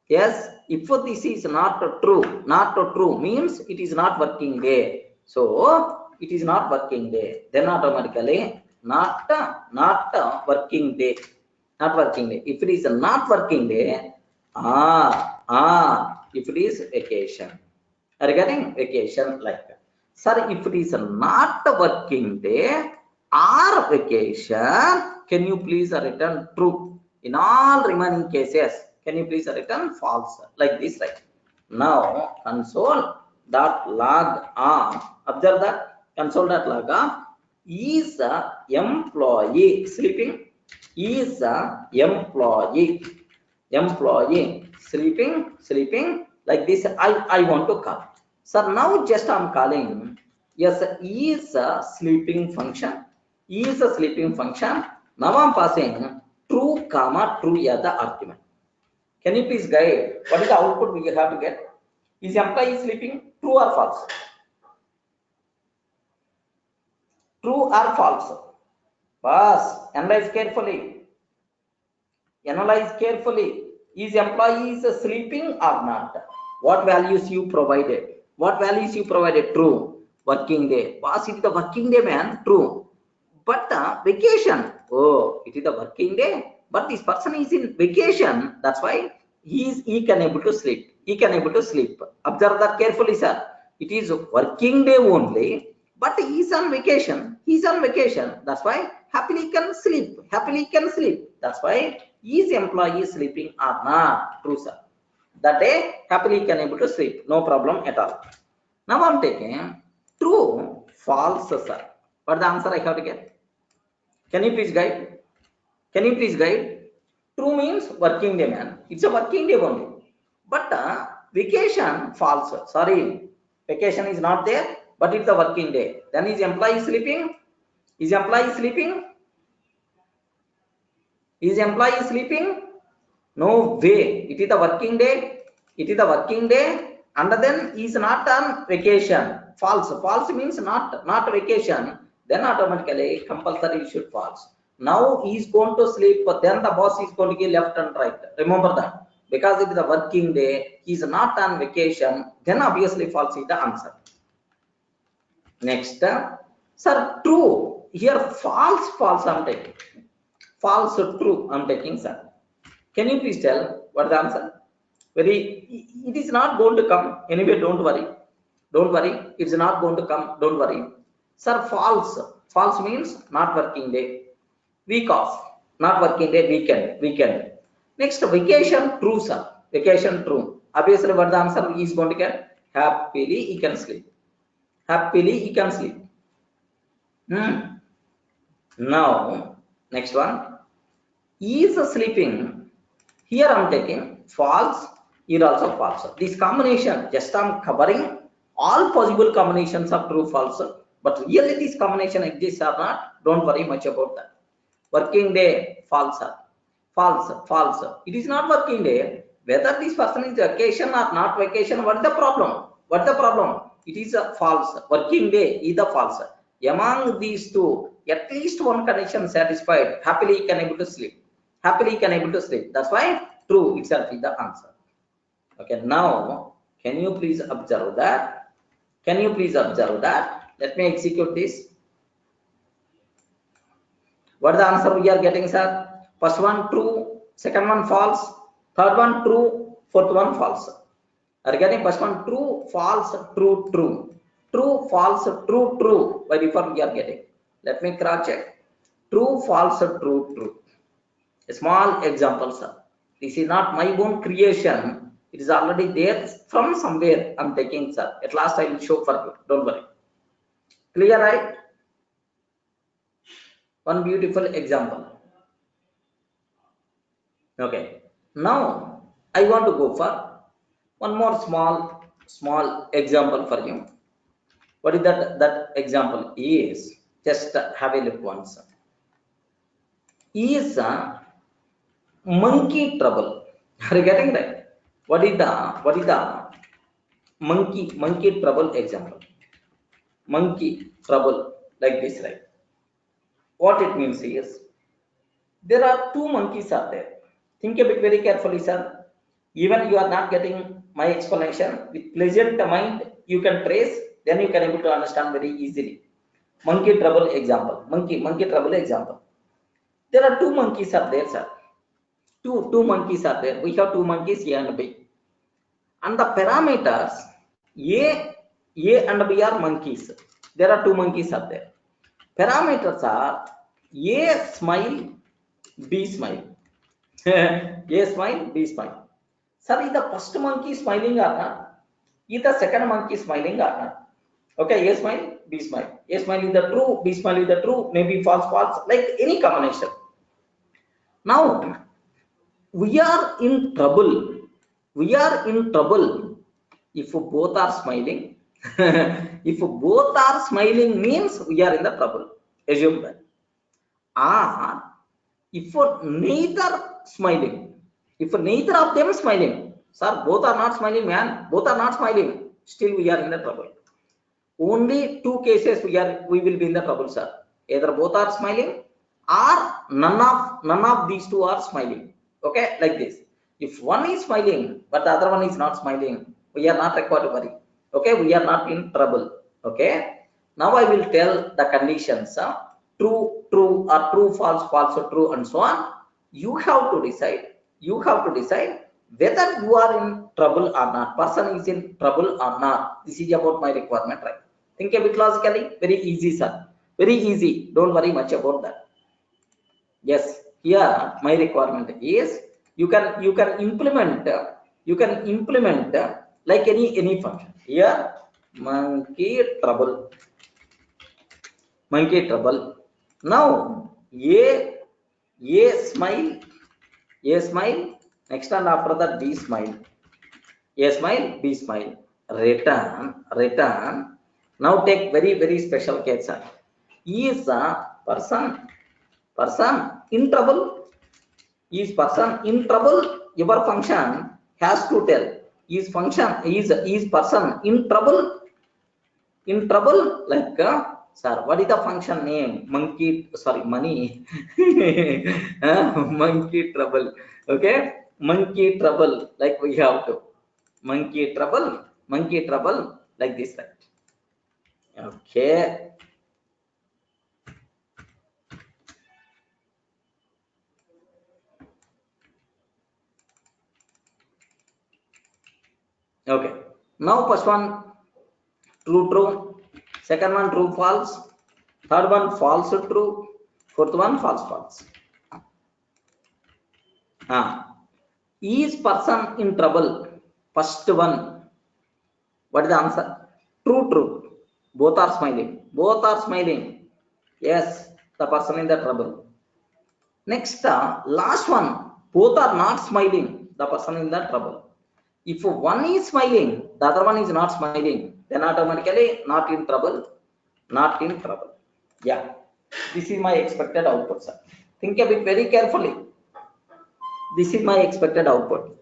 Yes, if this is not true means it is not working day. So it is not working day. Then automatically not working day. Not working day. If it is not working day, if it is vacation. Are you getting vacation like that? Sir, if it is not working day or vacation, can you please return true? In all remaining cases, can you please return false? Like this, right? Now, console.log on. Observe that console.log on is employee sleeping. Is employee sleeping like this. I want to call. So now just I'm calling. Yes, is a sleeping function. Is a sleeping function. Now I'm passing true comma true as the argument. Can you please guide what is the output we have to get? Is employee sleeping? True or false? True or false? Pass. Analyze carefully. Is employee sleeping or not? What values you provided? True. Working day. Pass, it is the working day, man. True. But vacation. Oh, it is the working day. but this person is in vacation. That's why he can able to sleep. He can able to sleep. Observe that carefully, sir. It is working day only, but he is on vacation. He is on vacation. That's why happily can sleep. Happily can sleep. That's why his employee is sleeping or not. True, sir. That day happily can able to sleep. No problem at all. Now I'm taking true, false, sir. What the answer I have to get? Can you please guide? Can you please guide? True means working day, man. It's a working day only. But vacation, false. Sorry, vacation is not there, but it's a working day. Then is employee sleeping? Is employee sleeping? Is employee sleeping? No way. It is a working day. It is a working day. And then is not on vacation. False. False means not vacation. Then automatically compulsory you should false. Now he is going to sleep, but then the boss is going to give left and right. Remember that. Because it is a working day, he is not on vacation, then obviously false is the answer. Next, sir, true. Here false, false I'm taking. False, true I'm taking, sir. Can you please tell what the answer? It is not going to come. Anyway, don't worry. Don't worry. It's not going to come. Don't worry. Sir, false. False means not working day. Week off. Not working day, weekend. Next, vacation, true, sir. Vacation, true. Obviously, what the answer is going to get? Happily, he can sleep. Happily, he can sleep. Now, next one. He is sleeping. Here I am taking false. Here also false. This combination, just I am covering all possible combinations of true, false. But really, this combination exists or not, don't worry much about that. Working day, false. False. It is not working day. Whether this person is vacation or not vacation, what is the problem? What is the problem? It is a false. Working day is the false. Among these two, at least one condition satisfied. Happily can able to sleep. Happily can able to sleep. That's why true itself is the answer. Okay, now can you please observe that? Can you please observe that? Let me execute this. What is the answer we are getting, sir? First one true, second one false, third one true, fourth one false. Are you getting first one true, false, true, true, true, false, true, true? By default we are getting. Let me cross check. True, false, true, true. A small example, sir. This is not my own creation. It is already there from somewhere. I'm taking, sir. At last I will show for you. Don't worry. Clear, right? One beautiful example. Okay, now I want to go for one more small example for you. What is that example is? Just have a look once. Is monkey trouble? Are you getting that? What is the monkey trouble example? Monkey trouble like this, right? What it means is there are two monkeys are there. Think a bit very carefully, sir. Even you are not getting my explanation, with pleasant mind you can trace, then you can able to understand very easily. Monkey trouble example. Monkey trouble example. There are two monkeys are there, sir. Two monkeys are there. We have two monkeys, A and B. And the parameters A and B are monkeys. There are two monkeys are there. Parameters are A smile, B smile. A smile, B smile. Sir, is the first monkey smiling or not? Is the second monkey smiling or not? Okay, A smile, B smile. A smile is the true, B smile is the true, maybe false, like any combination. Now, we are in trouble. We are in trouble if both are smiling. If both are smiling means we are in the trouble. Assume that. Or if neither smiling, if neither of them smiling, sir, both are not smiling, man, both are not smiling, still we are in the trouble. Only two cases we will be in the trouble, sir. Either both are smiling or none of these two are smiling. Okay, like this. If one is smiling but the other one is not smiling, we are not required to worry. Okay, we are not in trouble. Okay, now I will tell the conditions. True or true, false or true, and so on. you have to decide whether you are in trouble or not, person is in trouble or not. This is about my requirement, right? Think a bit logically. Very easy, sir, very easy, don't worry much about that. Yes, here my requirement is you can implement like any function. Here monkey trouble. Now a smile, next and after that b smile, a smile, b smile, return. Now take very special case. Is a person in trouble. Is person in trouble, your function has to tell is person in trouble, like sir, what is the function name? Monkey, sorry, money. Monkey trouble. Okay, monkey trouble, like we have to monkey trouble, like this, right? Okay. Okay, now first one true, second one true false, third one false true, fourth one false. Is person in trouble? First one, what is the answer? True. Both are smiling. Yes, the person in the trouble. Next, last one, both are not smiling, the person in the trouble. If one is smiling, the other one is not smiling, then automatically not in trouble. Yeah, this is my expected output, sir. Think of it very carefully. This is my expected output.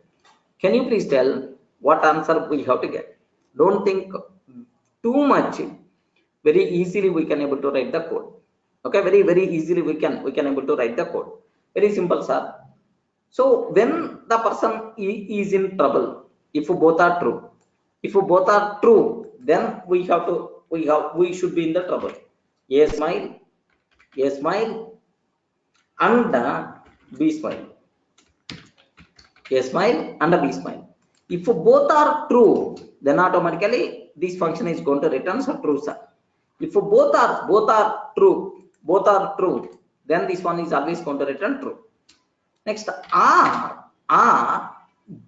Can you please tell what answer we have to get? Don't think too much. Very easily we can able to write the code. Okay, very easily we can able to write the code. Very simple, sir. So when the person is in trouble, if both are true, then we should be in the trouble. A smile and b smile. A smile and a b smile. If both are true, then automatically this function is going to return some true, sir. If both are true, then this one is always going to return true. Next,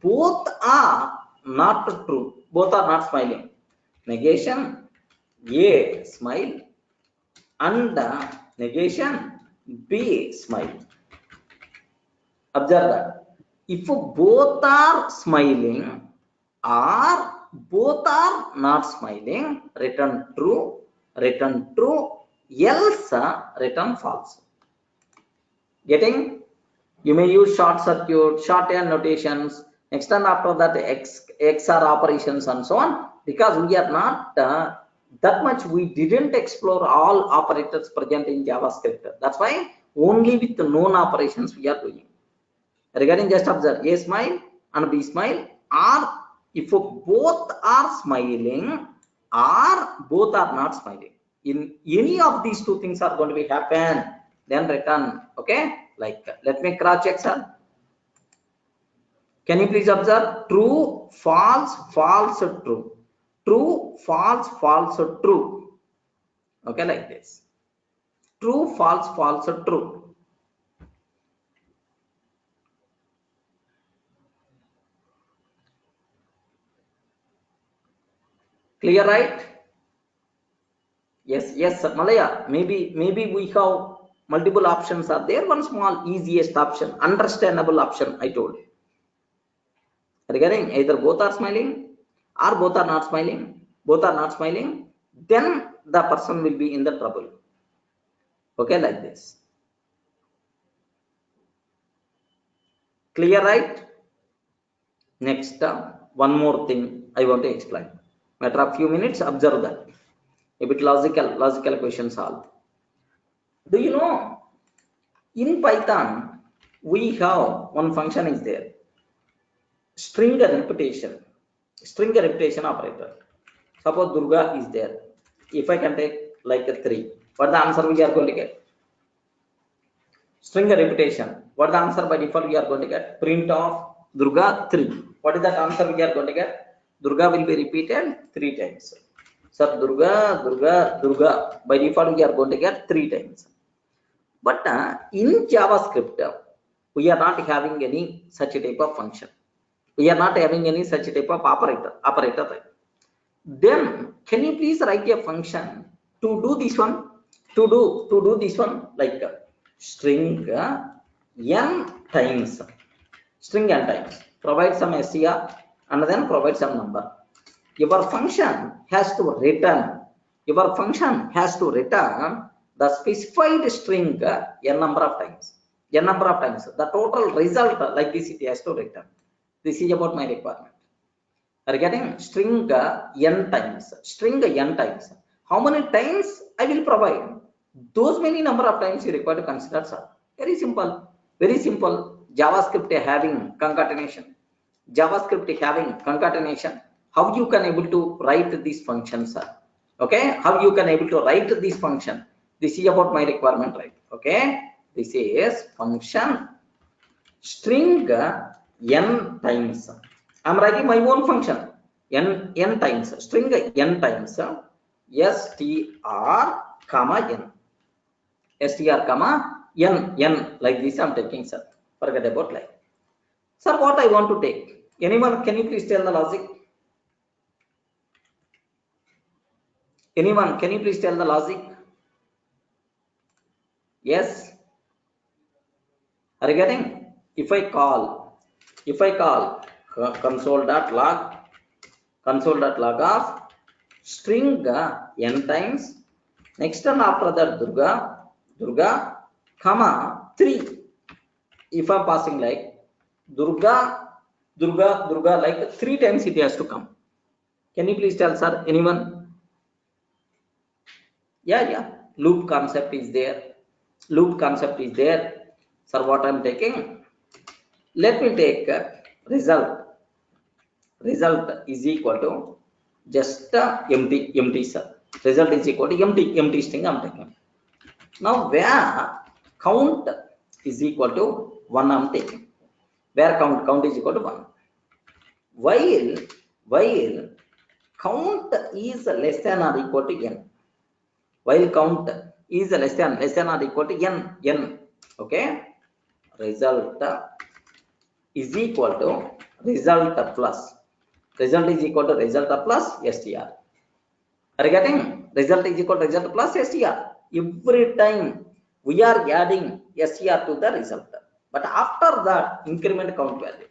both are not true, both are not smiling. Negation, a smile and negation, b smile. Observe that. If both are smiling or both are not smiling, return true, else return false. Getting? You may use short circuit, shorthand notations, next and after that XOR operations and so on, because we are not that much, we didn't explore all operators present in JavaScript. That's why only with the known operations we are doing. Regarding, just observe, a smile and b smile, or if both are smiling or both are not smiling, in any of these two things are going to be happen, then return. Okay, like let me cross check, sir. Can you please observe? True, false, true, false, true. Okay, like this. True, false, true. Clear, right? Yes, Malaya. Maybe we have multiple options are there. One small easiest option, understandable option I told. Regarding either both are smiling or both are not smiling, then the person will be in the trouble. Okay, like this. Clear, right? Next, one more thing I want to explain. Matter of few minutes, observe that. A bit logical question solved. Do you know, in Python we have one function is there, string repetition operator. Suppose Durga is there. If I can take like a 3, what the answer we are going to get? String repetition. What is the answer by default? We are going to get print of Durga 3. What is that answer we are going to get? Durga will be repeated 3 times. So Durga, Durga, Durga. By default we are going to get 3 times. But in JavaScript, we are not having any such type of function. We are not having any such type of operator. Then can you please write a function to do this one? To do this one, like string n times, string n times, provide some str and then provide some number. Your function has to return the specified string n number of times. The total result like this it has to return. This is about my requirement. Are getting string n times. How many times I will provide? Those many number of times you require to consider, sir. Very simple. JavaScript having concatenation. How you can able to write this function, sir? Okay, how you can able to write this function? This is about my requirement, right? Okay, this is function string n times. I'm writing my own function n times, string n times str comma n like this I'm taking, sir. Forget about like, sir, what I want to take. Anyone, can you please tell the logic? Anyone, can you please tell the logic? Yes, are you getting? If I call console.log of string n times, next and after that Durga comma 3. If I'm passing like Durga like 3 times it has to come. Can you please tell, sir? Anyone? Yeah, loop concept is there. Sir, what I'm taking, let me take result is equal to just empty, sir. Result is equal to empty string I'm taking. Now where count is equal to 1 I'm taking. Where count is equal to 1. While count is less than or equal to n. While count is less than or equal to n. Okay, result is equal to result plus str. Are you getting? Result is equal to result plus str. Every time we are adding str to the result, but after that increment count value,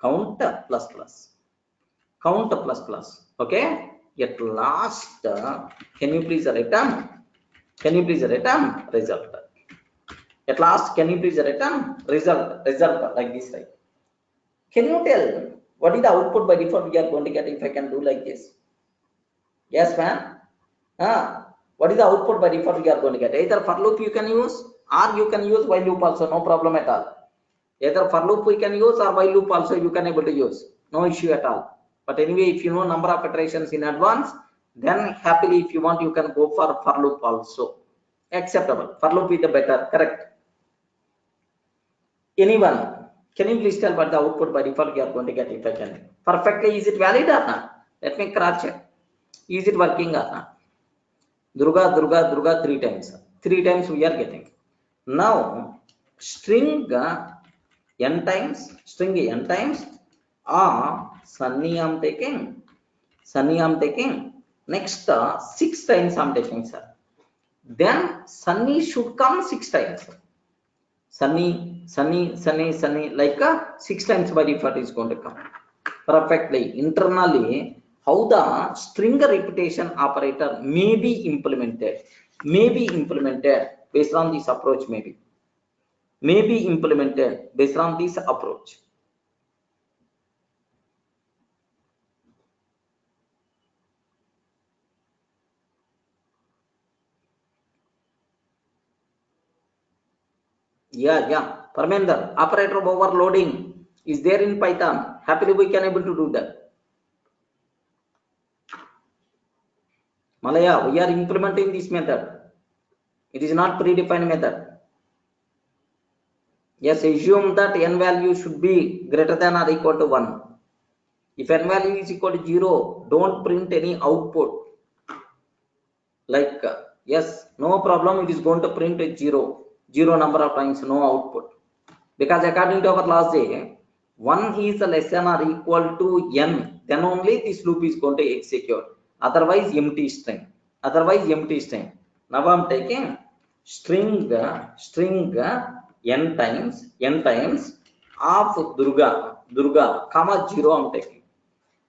count plus. Okay, at last can you please return result? At last, can you please return result like this, right? Can you tell what is the output by default we are going to get if I can do like this? Yes, man. What is the output by default we are going to get? Either for loop you can use, or you can use while loop also, no problem at all. Either for loop we can use, or while loop also you can able to use, no issue at all. But anyway, if you know number of iterations in advance, then happily if you want you can go for loop also. Acceptable. For loop is the better, correct? Anyone, can you please tell what the output by default you are going to get if I can? Perfectly, is it valid or not? Let me cross check. Is it working or not? Durga 3 times. 3 times we are getting. Now string n times, Sunny I'm taking. Next 6 times I'm taking, sir. Then Sunny should come 6 times. Sunny, like 6 times by default is going to come. Perfectly. Internally, how the string repetition operator may be implemented based on this approach, may be implemented based on this approach. Yeah. Parmender, operator overloading is there in Python. Happily we can able to do that. Malaya, we are implementing this method. It is not predefined method. Yes, assume that n value should be greater than or equal to 1. If n value is equal to 0, don't print any output. Like, yes, no problem, it is going to print a 0 number of times, no output. Because according to our last day, 1 is less than or equal to n, then only this loop is going to execute. Otherwise, empty string. Now I'm taking string n times of Durga, comma 0 I'm taking.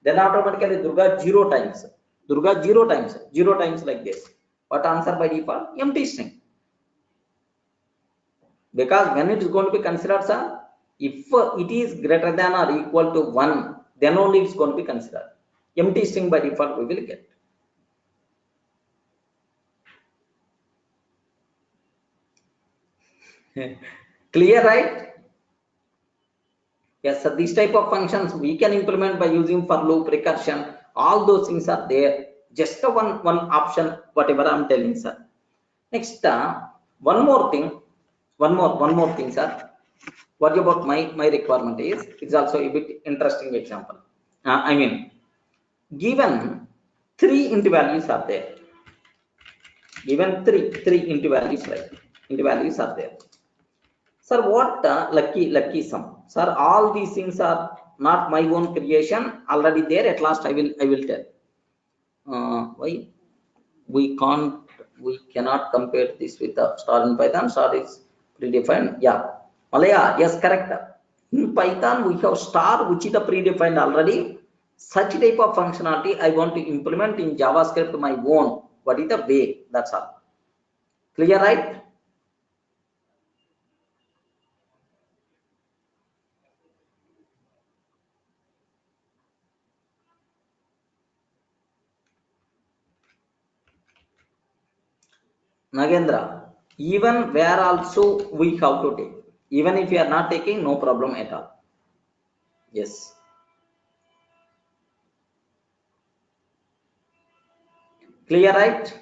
Then automatically Durga 0 times like this. What answer by default? Empty string. Because when it is going to be considered, sir, if it is greater than or equal to 1, then only it's going to be considered. Empty string by default we will get. Clear, right? Yes, so these type of functions we can implement by using for loop, recursion. All those things are there. Just one option, whatever I'm telling, sir. Next, one more thing, sir. What about my requirement is, it's also a bit interesting example. I mean, given 3 int values are there. Given three int values, right? Int values are there. Sir, what lucky sum? Sir, all these things are not my own creation. Already there. At last, I will tell. Why we cannot compare this with the star in Python. Star is predefined. Yeah, Malaya. Yes, correct. In Python, we have star, which is the predefined already. Such type of functionality I want to implement in JavaScript my own. What is the way? That's all. Clear, right? Nagendra, even where also we have to take. Even if you are not taking, no problem at all. Yes. Clear, right?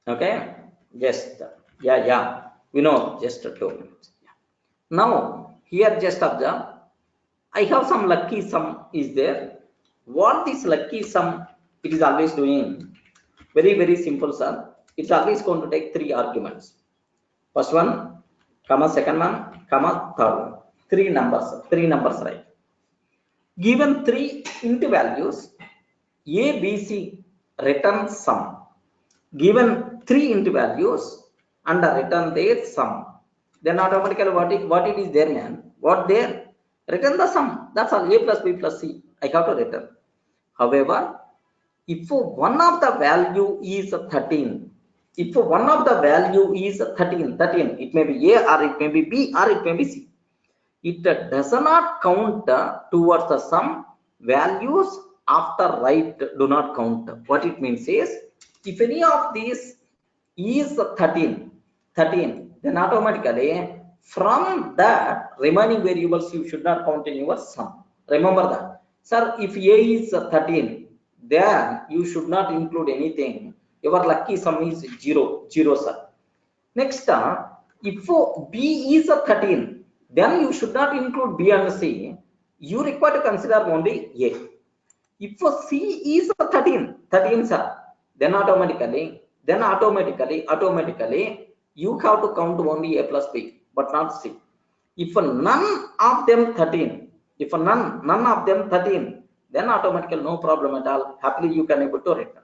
Okay. Just, yeah. We know, just 2 minutes. Now, here just observe. I have some lucky sum is there. What this lucky sum it is always doing? Very simple, sir. It's always going to take 3 arguments. First one, comma second one, comma third one. 3 numbers, right? Given 3 int values, A, B, C return sum. Given 3 int values and return their sum. Then automatically what it is there, man? What there? Return the sum. That's all. A plus B plus C. I have to return. However, if one of the value is 13, it may be A or it may be B or it may be C. It does not count towards the sum. Values after right do not count. What it means is, if any of these is 13, then automatically from that remaining variables you should not count in your sum. Remember that. Sir, if A is 13, then you should not include anything. Your lucky sum is 0, sir. Next, if B is 13, then you should not include B and C. You require to consider only A. If C is 13, sir, then automatically you have to count only A plus B, but not C. If none of them 13, then automatically no problem at all. Happily you can able to return.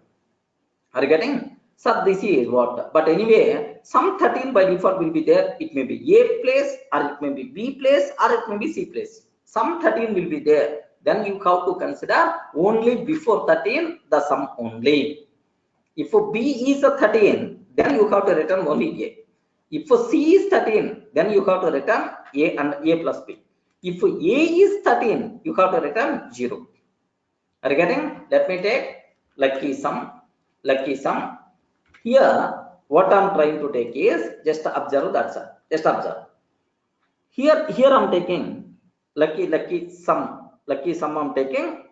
Are you getting? So this is what. But anyway, some 13 by default will be there. It may be A place, or it may be B place, or it may be C place. Some 13 will be there. Then you have to consider only before 13 the sum only. If B is 13, then you have to return only A. If C is 13, then you have to return A and A plus B. If A is 13, you have to return 0. Are you getting? Let me take lucky sum. Here, what I'm trying to take is just observe that, sir. Just observe. Here I'm taking lucky sum. I'm taking.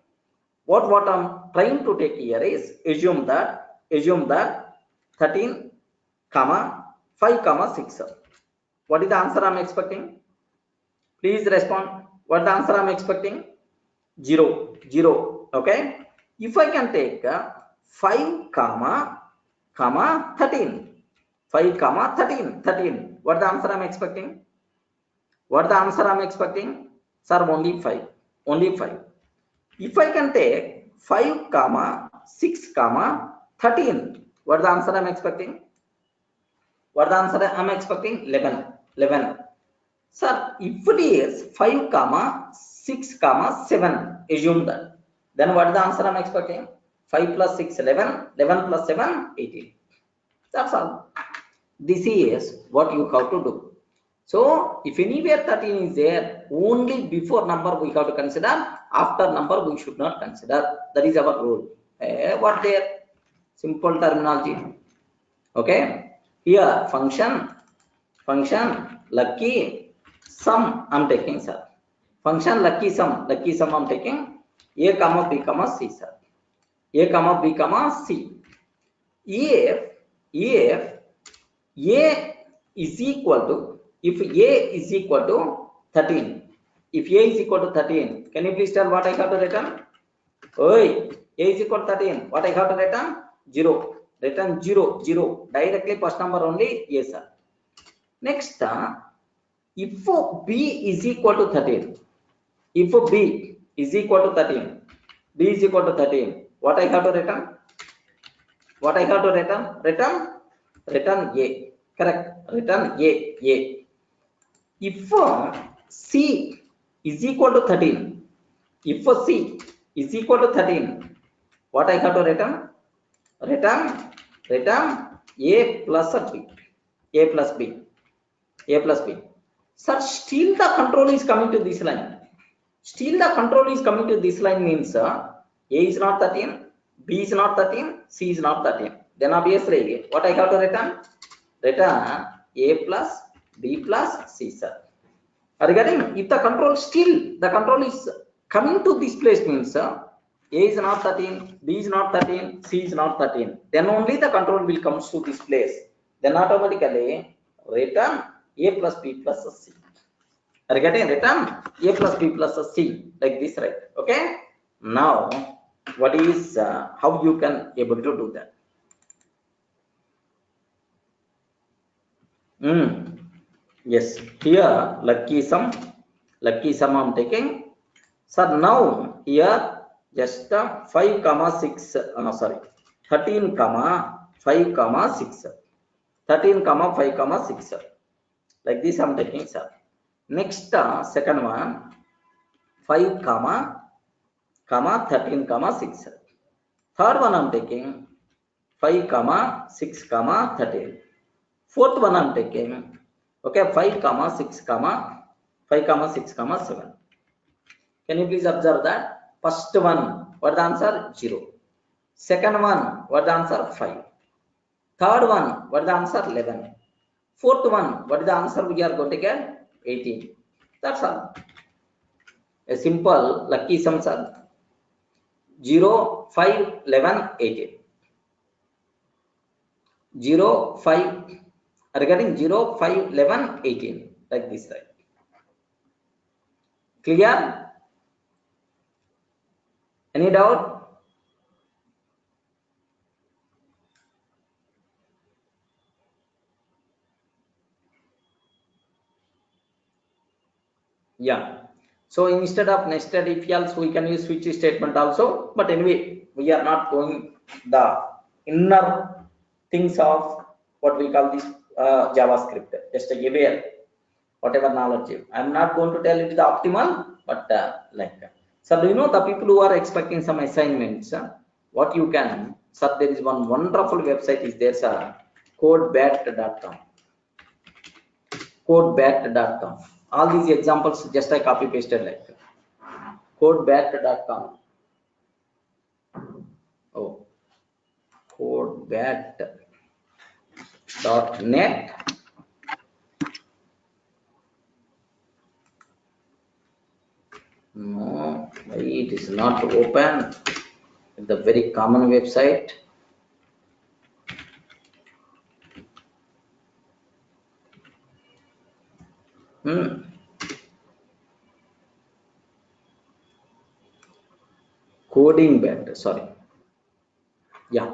What I'm trying to take here is assume that 13, 5, 6. What is the answer I'm expecting? Please respond. What the answer I'm expecting? 0, 0. Okay. If I can take 5 comma 13, 5 comma 13, what the answer I'm expecting? What the answer I'm expecting? Sir, only 5, only 5. If I can take 5 comma 6 comma 13, what the answer I'm expecting? What the answer I'm expecting? 11, 11. Sir, if it is 5 comma 6 comma 7, assume that, then what is the answer I'm expecting? 5 plus 6, 11, 11 plus 7, 18. That's all. This is what you have to do. So, if anywhere 13 is there, only before number we have to consider, after number we should not consider. That is our rule. What there? Simple terminology. Okay. Here, function, lucky sum I'm taking, sir. Function lucky sum I'm taking a comma b comma c, sir. A comma b comma c. If a is equal to, if a is equal to 13, if a is equal to 13, can you please tell what I have to return? Oi, a is equal to 13, what I have to return? 0. Return 0, 0. Directly first number only, yes, sir. Next, if b is equal to 13, if b is equal to 13, b is equal to 13, what I have to return? What I have to return? Return a. Correct. Return a. If c is equal to 13, if c is equal to 13, what I have to return? Return a plus b. A plus b. A plus b. Sir, still the control is coming to this line. Still the control is coming to this line means a is not 13, b is not 13, c is not 13. Then obviously what I have to return? Return a plus b plus c, sir. Regarding if the control still the control is coming to this place means a is not 13, b is not 13, c is not 13. Then only the control will come to this place. Then automatically return a plus b plus c. Are you getting? Return a plus b plus c, like this, right? Okay. Now, what is how you can able to do that? Yes. Here lucky sum I'm taking. Sir, now here just 5 comma 6. Sorry, 13 comma 5 comma 6. 13 comma 5 comma 6. Like this I'm taking, sir. Next, second one, 5 comma 13 comma 6. Third one I'm taking 5 comma 6 comma 13. Fourth one I'm taking, okay, 5 comma 6 comma 7. Can you please observe that? First one, what the answer? 0. Second one, what the answer? 5. Third one, what the answer? 11. Fourth one, what is the answer we are going to get? 18. That's all. A simple lucky sum, sir. 0, 5, 11, 18. 0, 5, regarding 0, 5, 11, 18. Like this, right? Clear? Any doubt? Yeah. So instead of nested if else, we can use switch statement also. But anyway, we are not going the inner things of what we call this JavaScript. Just to give a whatever knowledge. I'm not going to tell it the optimal, but so do you know the people who are expecting some assignments? What you can, sir, there is one wonderful website is there, sir, codebat.com. Codebat.com. All these examples just I copy pasted like codebat.com. Oh, codebat.net. No, it is not open. The very common website. coding bad, sorry, yeah,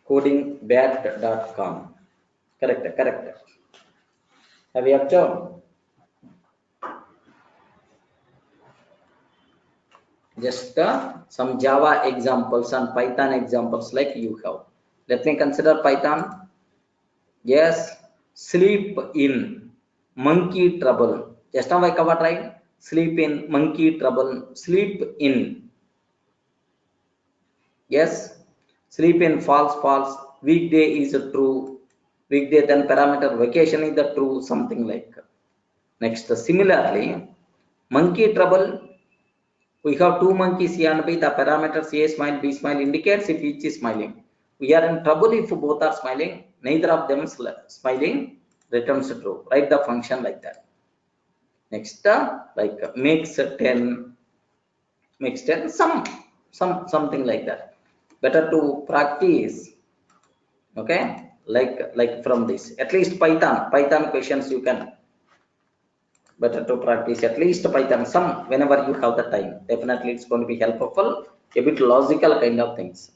codingbad.com, correct. Have you observed? Just some Java examples and Python examples like you have. Let me consider Python. Yes, sleep in, monkey trouble. Just now I covered, right? Sleep in, monkey trouble, sleep in. Yes, sleep in, false. Weekday is a true. Weekday then parameter vacation is the true, something like. Next, similarly, monkey trouble. We have two monkeys here and the parameters A smile, B smile indicates if each is smiling. We are in trouble if both are smiling, neither of them smiling returns true. Write the function like that. Next, like makes 10, something like that. Better to practice, okay? Like from this, at least Python questions you can. Better to practice at least Python some whenever you have the time. Definitely it's going to be helpful, a bit logical kind of things.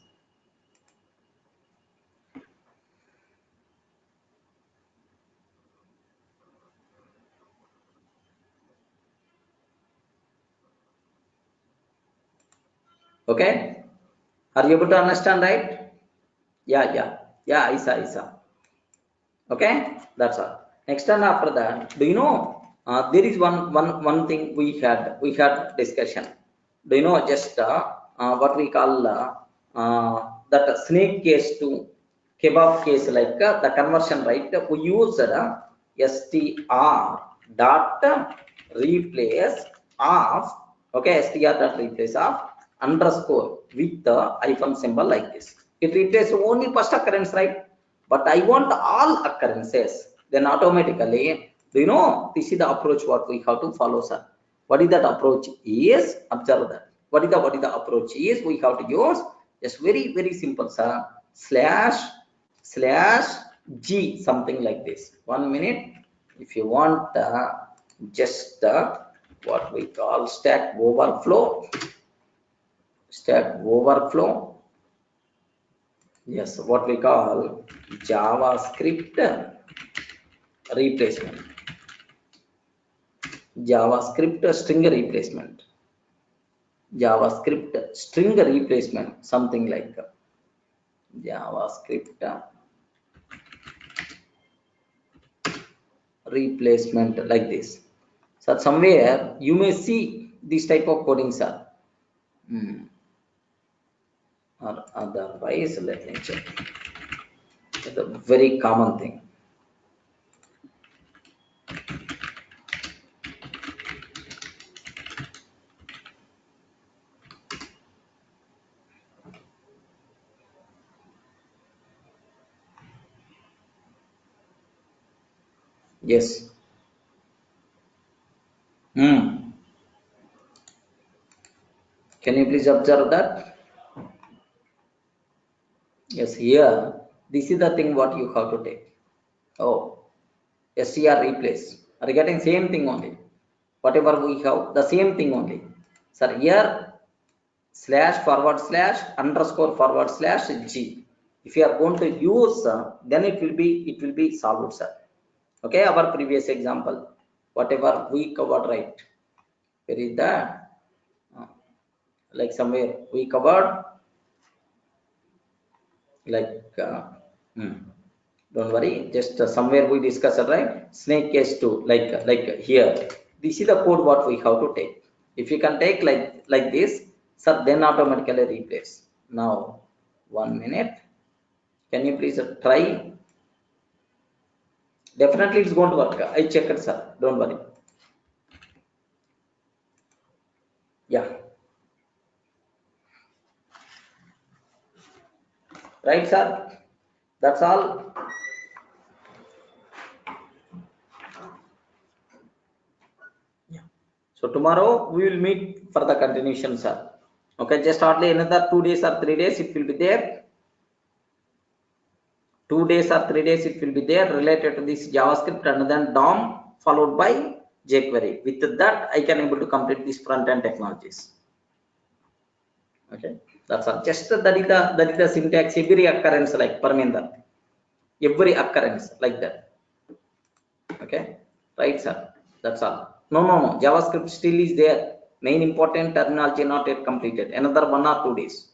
Okay, are you able to understand, right? Yeah, Isa. Okay, that's all. Next, and after that, do you know there is one thing we had discussion. Do you know just what we call that snake case to kebab case, like the conversion, right? We use str dot replace of, okay, str dot replace of underscore with the hyphen symbol like this. It replaces only first occurrence, right? But I want all occurrences. Then automatically, do you know, this is the approach what we have to follow, sir. What is that approach is? Observe that. What is the approach is? We have to use just very simple, sir. Slash g, something like this. 1 minute. If you want just what we call stack overflow. Yes, what we call JavaScript replacement. JavaScript string replacement, something like JavaScript replacement like this. So somewhere you may see this type of coding, sir. Or otherwise, let me check. It's a very common thing. Yes. Can you please observe that? Yes, here, this is the thing what you have to take. Oh, str replace. Are you getting same thing only? Whatever we have, the same thing only. Sir, here //_g. If you are going to use, then it will be solved, sir. Okay, our previous example, whatever we covered, right? Where is that? Like somewhere we covered, like don't worry, just somewhere we discussed it, right? Snake case 2, like here. This is the code what we have to take. If you can take like this, sir, then automatically replace. Now, 1 minute. Can you please try? Definitely it's going to work. I checked it, sir. Don't worry. Yeah. Right, sir? That's all. Yeah. So tomorrow we will meet for the continuation, sir. Okay, just hardly another 2 days or 3 days it will be there. 2 days or 3 days it will be there related to this JavaScript and then DOM followed by jQuery. With that, I can able to complete these front-end technologies. Okay, that's all. Just that is the syntax. Every occurrence like Parminder, every occurrence like that. Okay, right, sir. That's all. No. JavaScript still is there. Main important terminology not yet completed. Another 1 or 2 days.